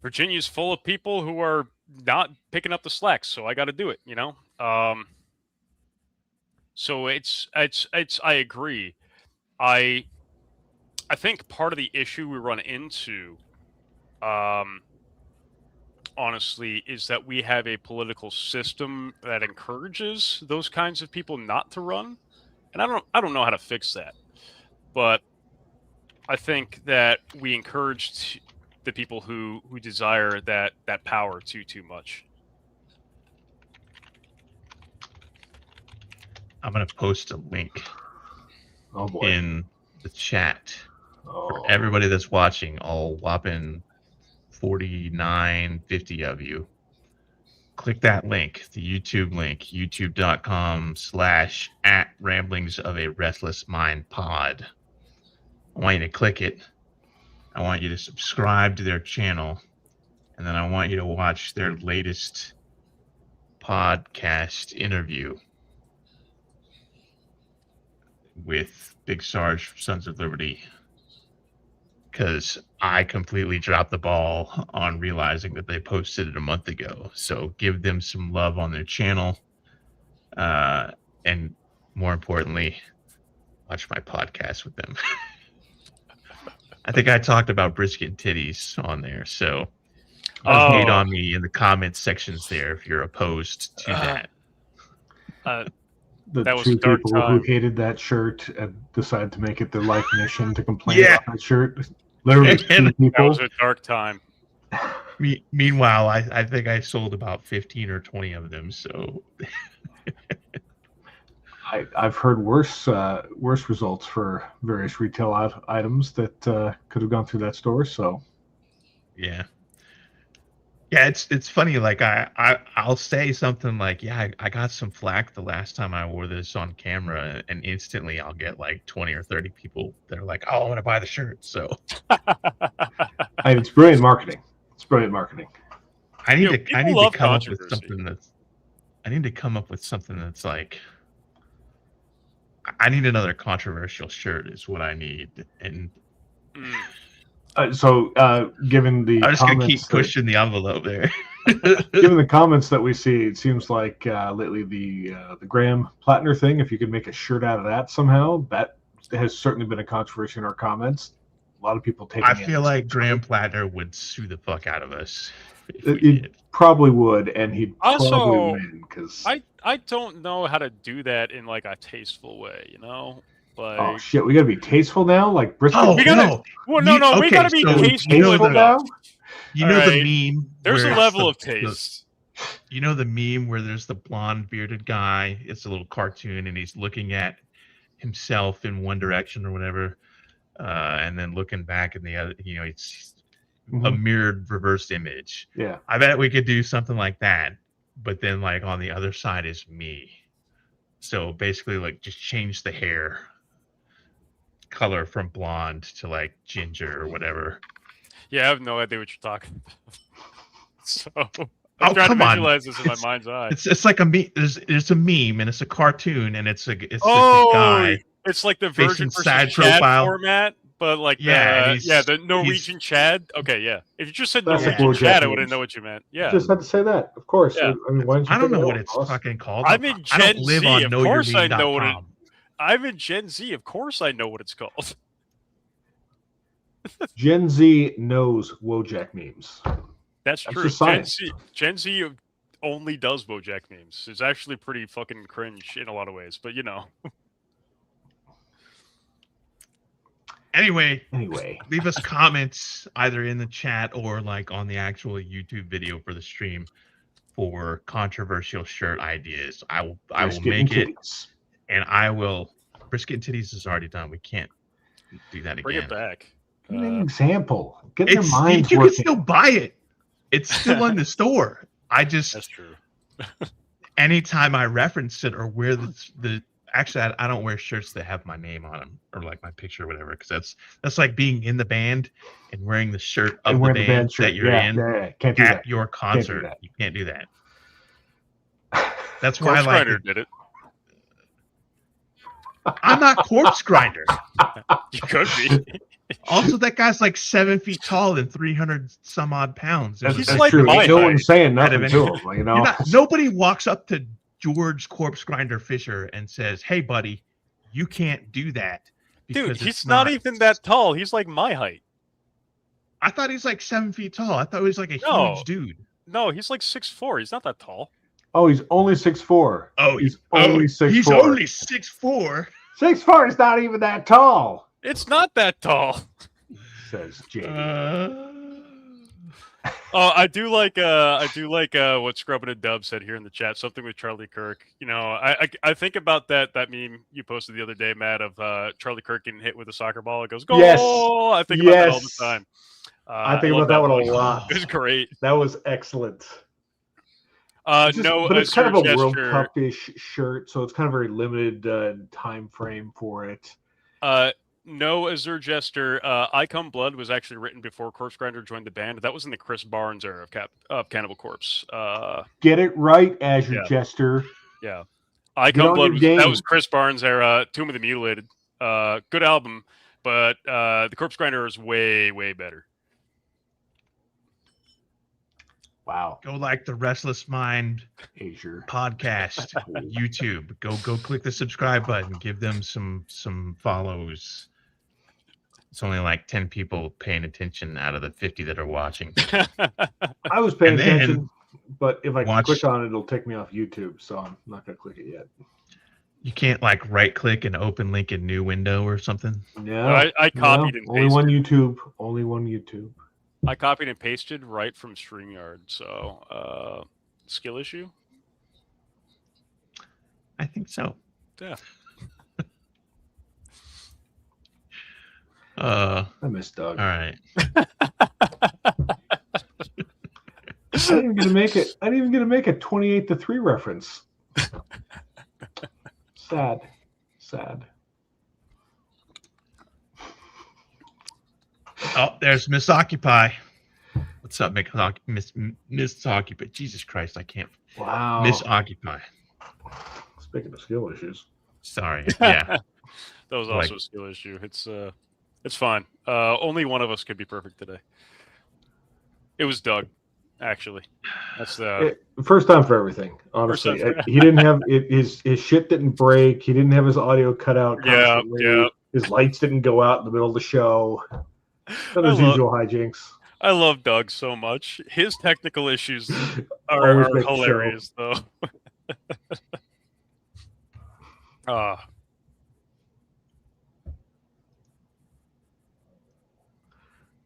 Virginia's full of people who are not picking up the slack, so I got to do it, you know? So it's I agree. I think part of the issue we run into, honestly, is that we have a political system that encourages those kinds of people not to run, and I don't know how to fix that, but I think that we encourage the people who desire that power too much. I'm going to post a link in the chat for everybody that's watching, all whopping 49, 50 of you. Click that link, the YouTube link, youtube.com/@ramblingsofarestlessmindpod. I want you to click it. I want you to subscribe to their channel. And then I want you to watch their latest podcast interview with Big Sarge from Sons of Liberty. because I completely dropped the ball on realizing that they posted it a month ago. So give them some love on their channel. And more importantly, watch my podcast with them. I think I talked about brisket and titties on there. So hate on me in the comments sections there if you're opposed to that. The That was two a dark people who time. hated that shirt and decided to make it their life mission to complain Yeah. about that shirt. Literally two And That people. was a dark time. Meanwhile, I think I sold about 15 or 20 of them. So I've heard worse results for various retail items that could have gone through that store. So yeah, it's funny. Like I'll say something like, yeah, I got some flack the last time I wore this on camera, and instantly I'll get like 20 or 30 people that are like, oh, I want to buy the shirt. So it's brilliant marketing. It's brilliant marketing. I need to love come up with controversy. something that's. I need to come up with something that's like. I need another controversial shirt is what I need, and Given the I'm just gonna comments keep pushing the envelope there. given the comments that we see, it seems like lately the Graham Plattner thing. If you could make a shirt out of that somehow, that has certainly been a controversy in our comments. A lot of people taking. I feel like Graham Plattner would sue the fuck out of us if we He did. probably would, and he'd Also, probably win because. I don't know how to do that in like a tasteful way, you know? Like, Oh shit, we gotta be tasteful now, like brisket. Oh we gotta- no! well, no, we okay, gotta be so tasteful you know tasteful the now. you know Alright. the meme. There's where a it's level the- of taste. You know the meme where there's the blonde bearded guy. It's a little cartoon, and he's looking at himself in one direction or whatever, and then looking back in the other. You know, it's a mirrored reversed image. Yeah. I bet we could do something like that, but then like on the other side is me. So basically, like just change the hair color from blonde to like ginger or whatever. Yeah, I have no idea what you're talking about. So I'm Oh, trying to come on. visualize this in my mind's eye. It's like a meme. There's a meme and it's a cartoon and it's a Oh, guy. it's like the facing Virgin versus side Chad profile. format, but like Yeah, and the Norwegian Chad. Okay, yeah. If you just said That's Norwegian what Chad, I Japanese. wouldn't know what you meant. Yeah. Just had to say that, of course. Yeah. I mean, why don't you I don't figure know it what out, it's boss? fucking called. I'm in I don't Gen live Z. on Of course I know what it. knowyourmeme.com. I'm in Gen Z. Of course I know what it's called. Gen Z knows Wojak memes. That's That's true. just science. Gen Z only does Bojack memes. It's actually pretty fucking cringe in a lot of ways, but you know. Anyway, Leave us comments either in the chat or like on the actual YouTube video for the stream for controversial shirt ideas. I will make it, and I will. Brisket and titties is already done. We can't do that again. Bring it back. Give me an example. Get your minds you working. can still buy it. It's still in the store. That's true. Anytime I reference it or wear the actually I don't wear shirts that have my name on them or like my picture or whatever because that's like being in the band and wearing the shirt of the band that you're in Can't do at that. your concert. that. You can't do that. That's why Corpse like Grinder did it. I'm not Corpse Grinder. You could be. Also, that guy's like 7 feet tall and 300 some odd pounds. That's, He's that's like true. my No height. one's saying nothing Out to of him. You know, nobody walks up to George Corpse Grinder Fisher and says, "Hey, buddy, you can't do that." Dude, because he's it's not even that tall. He's like my height. I thought he's like 7 feet tall. I thought he was like a No. huge dude. No, he's like 6'4". He's not that tall. oh, he's only 6'4". Oh, he's only 6'4". He's only 6'4". 6'4" is not even that tall, It's not that tall. says Jamie. Oh, I do like what Scrubbin' and Dub said here in the chat. Something with Charlie Kirk. You know, I think about that meme you posted the other day, Matt, of Charlie Kirk getting hit with a soccer ball. It goes goal. Yes. I think about that all the time. I think love about that one a one. lot. It was great. That was excellent. No, but it's kind of a World gesture. Cup-ish shirt, so it's kind of very limited time frame for it. No Azure Jester. I Come Blood was actually written before Corpse Grinder joined the band. That was in the Chris Barnes era of Cannibal Corpse. Get it right, Azure Yeah. Jester. Yeah. I Get Come on Blood your was, game. that was Chris Barnes era. Tomb of the Mutilated. Good album. but the Corpse Grinder is way, way better. Wow. Go like the Restless Mind Azure. podcast, YouTube. Go click the subscribe button. Give them some follows. It's only like 10 people paying attention out of the 50 that are watching. I was paying And then attention, but if I watch- click on it, it'll take me off YouTube, so I'm not going to click it yet. You can't like right click and open link a new window or something. No, I copied and only one pasted. YouTube. Only one YouTube. I copied and pasted right from StreamYard. So, skill issue? I think so. Yeah. I miss Doug. All right. I didn't even get to make it. I didn't even get to make a 28-3 reference. Sad. Oh, there's Miss Occupy. What's up, Miss Occupy? Jesus Christ, I can't. Wow. Miss Occupy. Speaking of skill issues. Sorry. Yeah. That was also a skill issue. It's fine. Only one of us could be perfect today. It was Doug, actually. That's the first time for everything. Honestly, he didn't have it. His shit didn't break. He didn't have his audio cut out. Constantly. Yeah. His lights didn't go out in the middle of the show. Those usual hijinks. I love Doug so much. His technical issues are hilarious, though.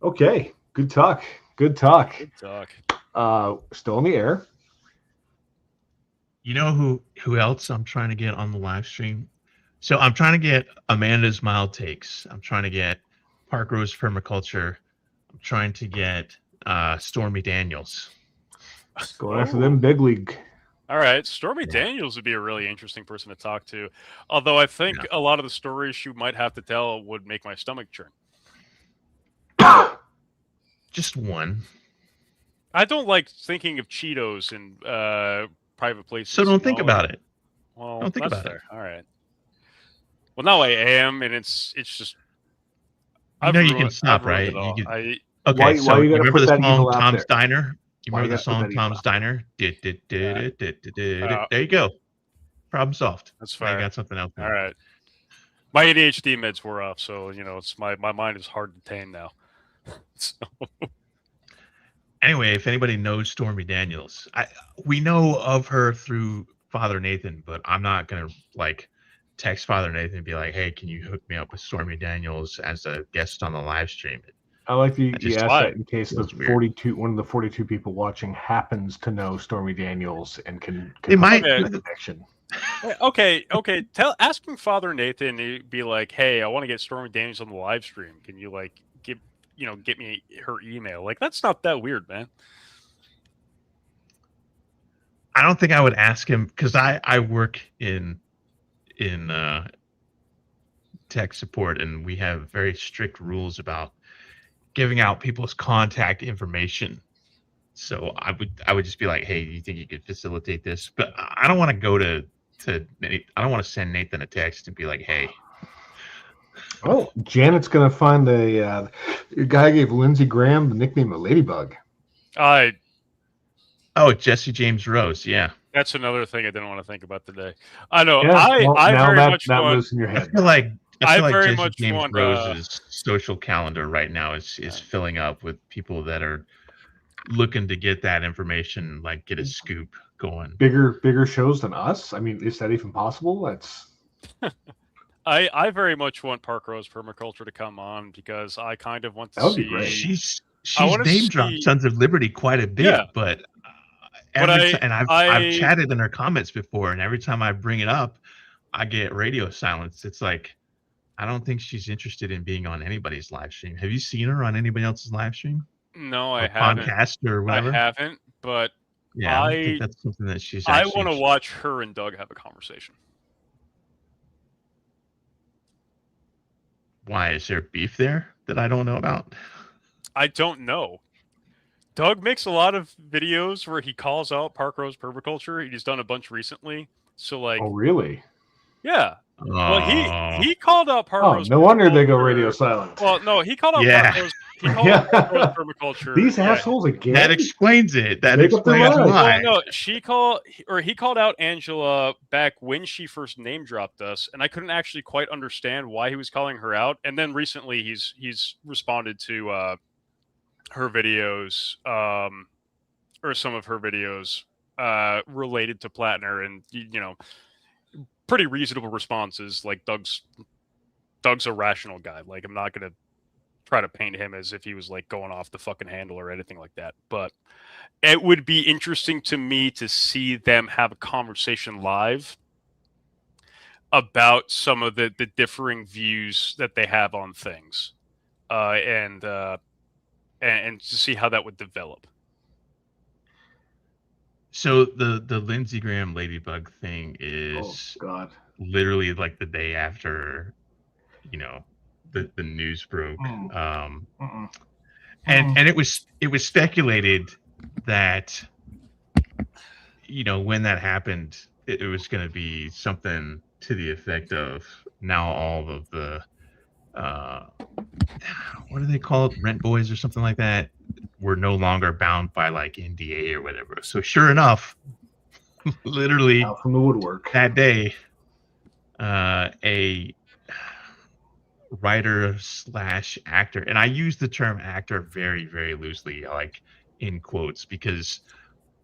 Okay. Good talk. Still in the air. You know who else I'm trying to get on the live stream? So I'm trying to get Amanda's Mild Takes. I'm trying to get Park Rose Permaculture. I'm trying to get Stormy Daniels. Going after them big league. All right. Stormy Daniels would be a really interesting person to talk to. Although I think a lot of the stories she might have to tell would make my stomach churn. Just one. I don't like thinking of Cheetos in private places. So don't think about it. Well, don't think about it. All right. Well, now I am, and it's just. You know you can stop, right? Okay, so you remember the song Tom's Diner? You remember the song Tom's Diner? There you go. Problem solved. That's fine. I got something else. All right. My ADHD meds were off, so it's my mind is hard to tame now. So. Anyway, if anybody knows Stormy Daniels, we know of her through Father Nathan, but I'm not gonna text Father Nathan and be like, "Hey, can you hook me up with Stormy Daniels as a guest on the live stream?" I like you asked that in case one of the 42 people watching happens to know Stormy Daniels and can they might make the connection. Okay. Asking Father Nathan to be like, "Hey, I want to get Stormy Daniels on the live stream. Can you get me her email?" That's not that weird, man. I don't think I would ask him because I work in tech support, and we have very strict rules about giving out people's contact information. So I would just be like, "Hey, do you think you could facilitate this?" But I don't want to go to I don't want to send Nathan a text and be like, "Hey." Oh, Janet's gonna find the guy gave Lindsey Graham the nickname of Ladybug. Jesse James Rose, yeah. That's another thing I didn't want to think about today. I know. Yeah, I very much that want. lives in your head. I feel like very Jesse much James want, Rose's social calendar right now is filling up with people that are looking to get that information, get a scoop going. Bigger shows than us? I mean, is that even possible? That's. I very much want Park Rose Permaculture to come on because I kind of want to see. That would be great. She's name dropped Sons of Liberty quite a bit, but I've chatted in her comments before, and every time I bring it up, I get radio silence. It's like I don't think she's interested in being on anybody's live stream. Have you seen her on anybody else's live stream? No, I haven't. Podcast or whatever. I haven't, but yeah, I think that's something that she's. I want to watch her and Doug have a conversation. Why is there beef there that I don't know about? I don't know. Doug makes a lot of videos where he calls out Park Rose Permaculture. He's done a bunch recently. So oh really? Yeah, Well, he Oh, he called out Part Oh, Rose. no wonder they go permaculture. radio silent. Well, no, he called out Yeah. Part Rose. He called out Part Rose permaculture. These yeah. assholes again. that explains it. That Make up their explains mind. why. Well, no, he called out Angela back when she first name dropped us, and I couldn't actually quite understand why he was calling her out. And then recently, he's responded to her videos, or some of her videos related to Plattner, and pretty reasonable responses. Like Doug's a rational guy. Like, I'm not gonna try to paint him as if he was like going off the fucking handle or anything like that, but it would be interesting to me to see them have a conversation live about some of the differing views that they have on things, and to see how that would develop. So the Lindsey Graham Ladybug thing is God. literally like the day after, the news broke. And it was speculated that, when that happened, it was going to be something to the effect of now all of the what do they call it, rent boys or something like that, were no longer bound by like NDA or whatever. So sure enough, literally Out from the woodwork that day, a writer / actor, and I use the term actor very, very loosely, like in quotes, because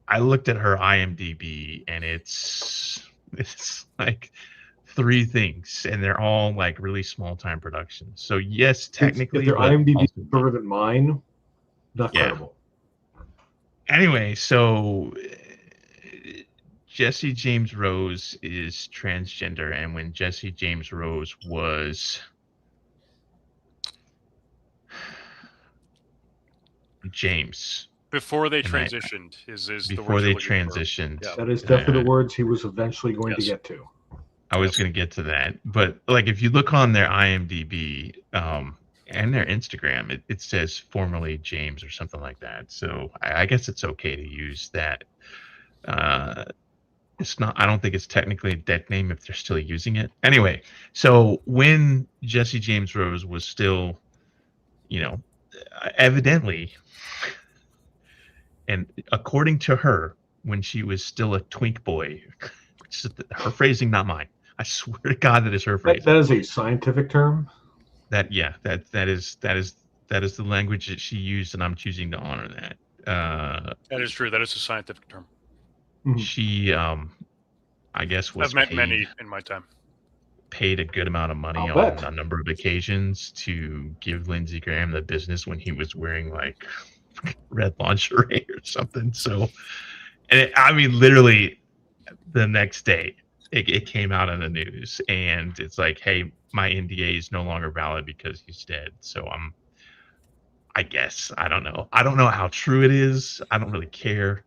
I looked at her IMDb and it's like 3 things, and they're all like really small time productions. So yes, technically, if their but IMDb also- is better than mine, not Yeah. credible. Anyway, so Jesse James Rose is transgender, and when Jesse James Rose was James, Before they And I- transitioned, is the before words they you're looking for. transitioned, Yeah. That is definitely the words he was eventually going to Yes. get to. I was going to get to that, but like if you look on their IMDb and their Instagram, it says formerly James or something like that. So I guess it's okay to use that. It's not. I don't think it's technically a dead name if they're still using it. Anyway, so when Jesse James Rose was still, evidently, and according to her, when she was still a twink boy, which is her phrasing, not mine. I swear to God, that is her phrasing. That is a scientific term. That is the language that she used, and I'm choosing to honor that. That is true. That is a scientific term. She, I guess, was I've met many in my time. paid a good amount of money I'll on bet. a number of occasions to give Lindsey Graham the business when he was wearing like red lingerie or something. So, and literally the next day it came out in the news, and it's like, hey, my NDA is no longer valid because he's dead. So I guess, I don't know how true it is. I don't really care.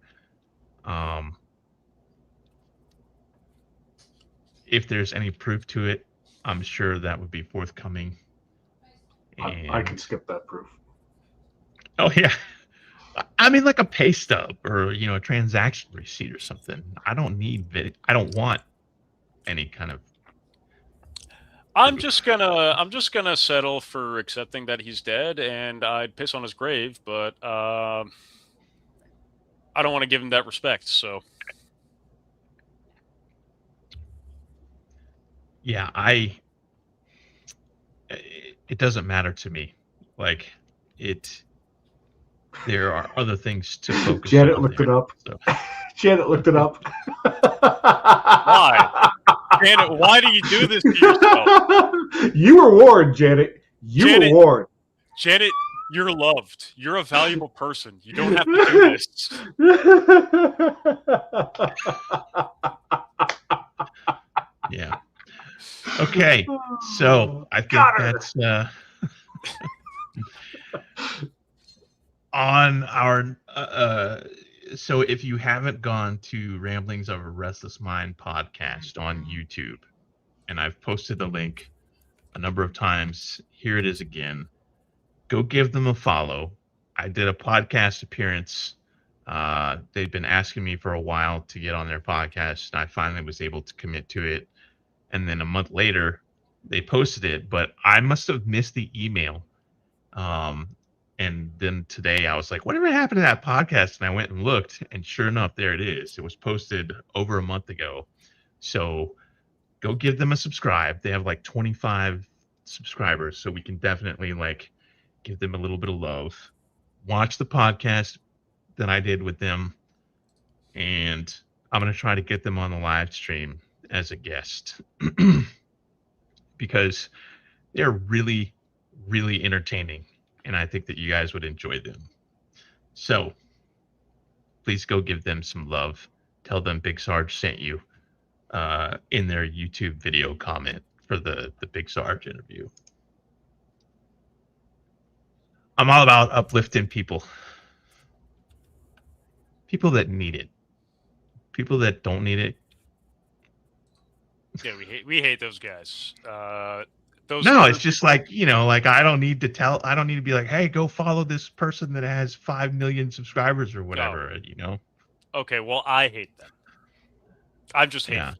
If there's any proof to it, I'm sure that would be forthcoming. I can skip that proof. Oh yeah, like a pay stub or a transaction receipt or something. I don't need I don't want any kind of. I'm just gonna settle for accepting that he's dead, and I'd piss on his grave, but I don't want to give him that respect. So Yeah, it doesn't matter to me. Like there are other things to focus Janet on. looked there, it up. so. Janet looked it up. why, Janet? Why do you do this to yourself? You were warned, Janet. You were warned. Janet, you're loved. You're a valuable person. You don't have to do this. Yeah. Okay. So I think Got her. that's on our. So if you haven't gone to Ramblings of a Restless Mind podcast on YouTube, and I've posted the link a number of times, here it is again. Go give them a follow. I did a podcast appearance. They've been asking me for a while to get on their podcast, and I finally was able to commit to it. and then a month later they posted it, but I must have missed the email. And then today I was like, whatever happened to that podcast? And I went and looked, and sure enough, there it is. It was posted over a month ago. So go give them a subscribe. They have like 25 subscribers, so we can definitely like give them a little bit of love. Watch the podcast that I did with them, and I'm going to try to get them on the live stream as a guest because they're really, really entertaining, and I think that you guys would enjoy them. So please go give them some love. Tell them Big Sarge sent you in their YouTube video comment for the Big Sarge interview. I'm all about uplifting people. People that need it. People that don't need it. Yeah, we hate those guys. No, it's just like, like I don't need to be like, hey, go follow this person that has 5 million subscribers or whatever, Okay, well, I hate them. I'm just hating. Yeah.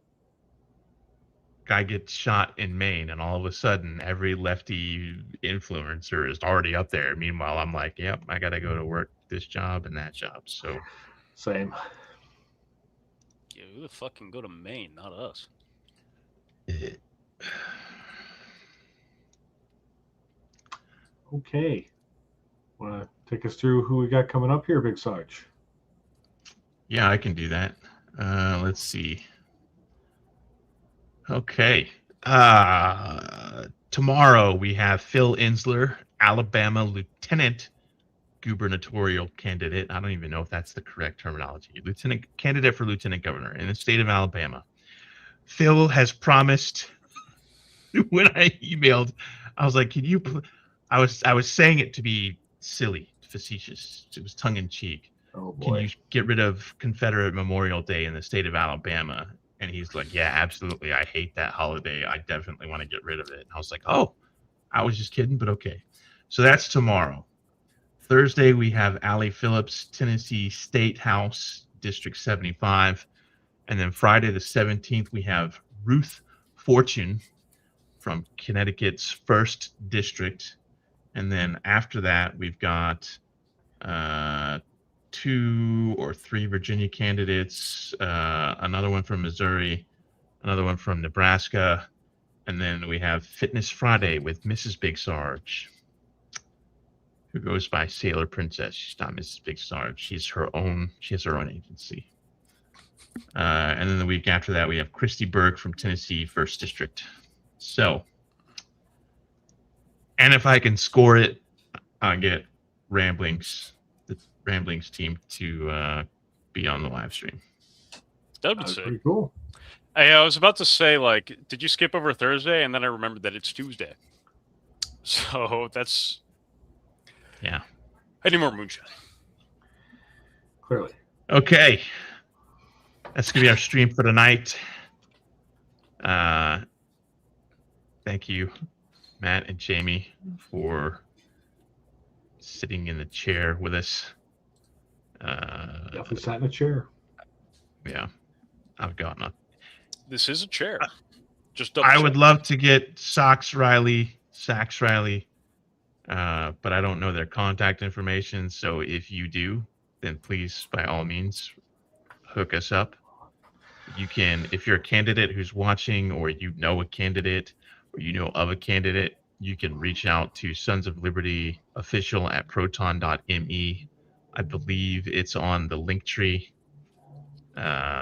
Guy gets shot in Maine, and all of a sudden, every lefty influencer is already up there. Meanwhile, I'm like, yep, I got to go to work this job and that job. So, same. Yeah, who the fuck can go to Maine? Not us. Okay. Want to take us through who we got coming up here, Big Sarge? Yeah, I can do that. Let's see. Okay. Tomorrow we have Phil Insler, Alabama lieutenant gubernatorial candidate. I don't even know if that's the correct terminology. Candidate for lieutenant governor in the state of Alabama. Phil has promised. When I emailed, I was like, "Can you?" I was saying it to be silly, facetious. It was tongue in cheek. Oh boy. Can you get rid of Confederate Memorial Day in the state of Alabama? And he's like, yeah, absolutely. I hate that holiday. I definitely want to get rid of it. And I was like, oh, I was just kidding, but okay. So that's tomorrow. Thursday, we have Allie Phillips, Tennessee State House, District 75. And then Friday the 17th, we have Ruth Fortune from Connecticut's 1st District. And then after that, we've got 2 or 3 Virginia candidates, another one from Missouri, another one from Nebraska, and then we have Fitness Friday with Mrs. Big Sarge, who goes by Sailor Princess. She's not Mrs. Big Sarge. She has her own agency. And then the week after that, we have Christy Berg from Tennessee 1st District. So, and if I can score it, I'll get Ramblings team to be on the live stream. That would be sick. Pretty cool. I was about to say, like, did you skip over Thursday? And then I remembered that it's Tuesday. So that's... Yeah. I need more moonshine. Clearly. Okay. That's going to be our stream for tonight. Thank you, Matt and Jamie, for sitting in the chair with us. Definitely sat in a chair. Yeah, I've gotten a. This is a chair. Just I would love to get Sax Riley, but I don't know their contact information. So if you do, then please, by all means, hook us up. You can, if you're a candidate who's watching, or you know a candidate, or you know of a candidate, you can reach out to Sons of Liberty official at proton.me. I believe it's on the link tree.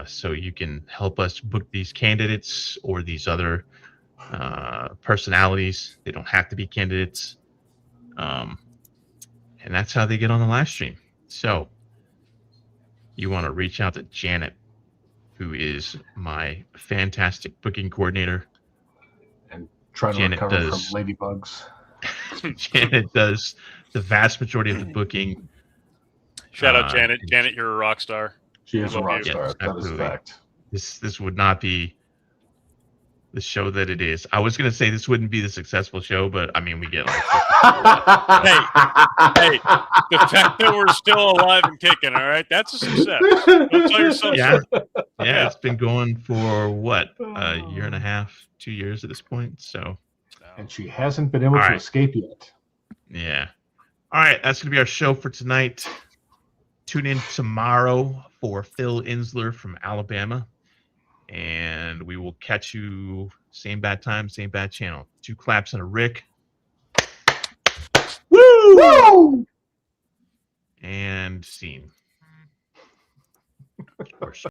So you can help us book these candidates or these other personalities. They don't have to be candidates. And that's how they get on the live stream. So you want to reach out to Janet, who is my fantastic booking coordinator. And try to recover from ladybugs. Janet does the vast majority of the booking. Shout out Janet. Janet, you're a rock star. She is a rock star. Yes, that is a fact. This would not be the show that it is. I was gonna say this wouldn't be the successful show, but I mean we get like Hey, the fact that we're still alive and kicking, all right, that's a success. Don't tell yourself yeah. short. Yeah, it's been going for what, a year and a half, 2 years at this point. So, And she hasn't been able All to right. escape yet. yeah. All right, that's gonna be our show for tonight. Tune in tomorrow for Phil Insler from Alabama, and we will catch you same bad time, same bad channel. 2 claps and a Rick. Woo! And scene. Of course.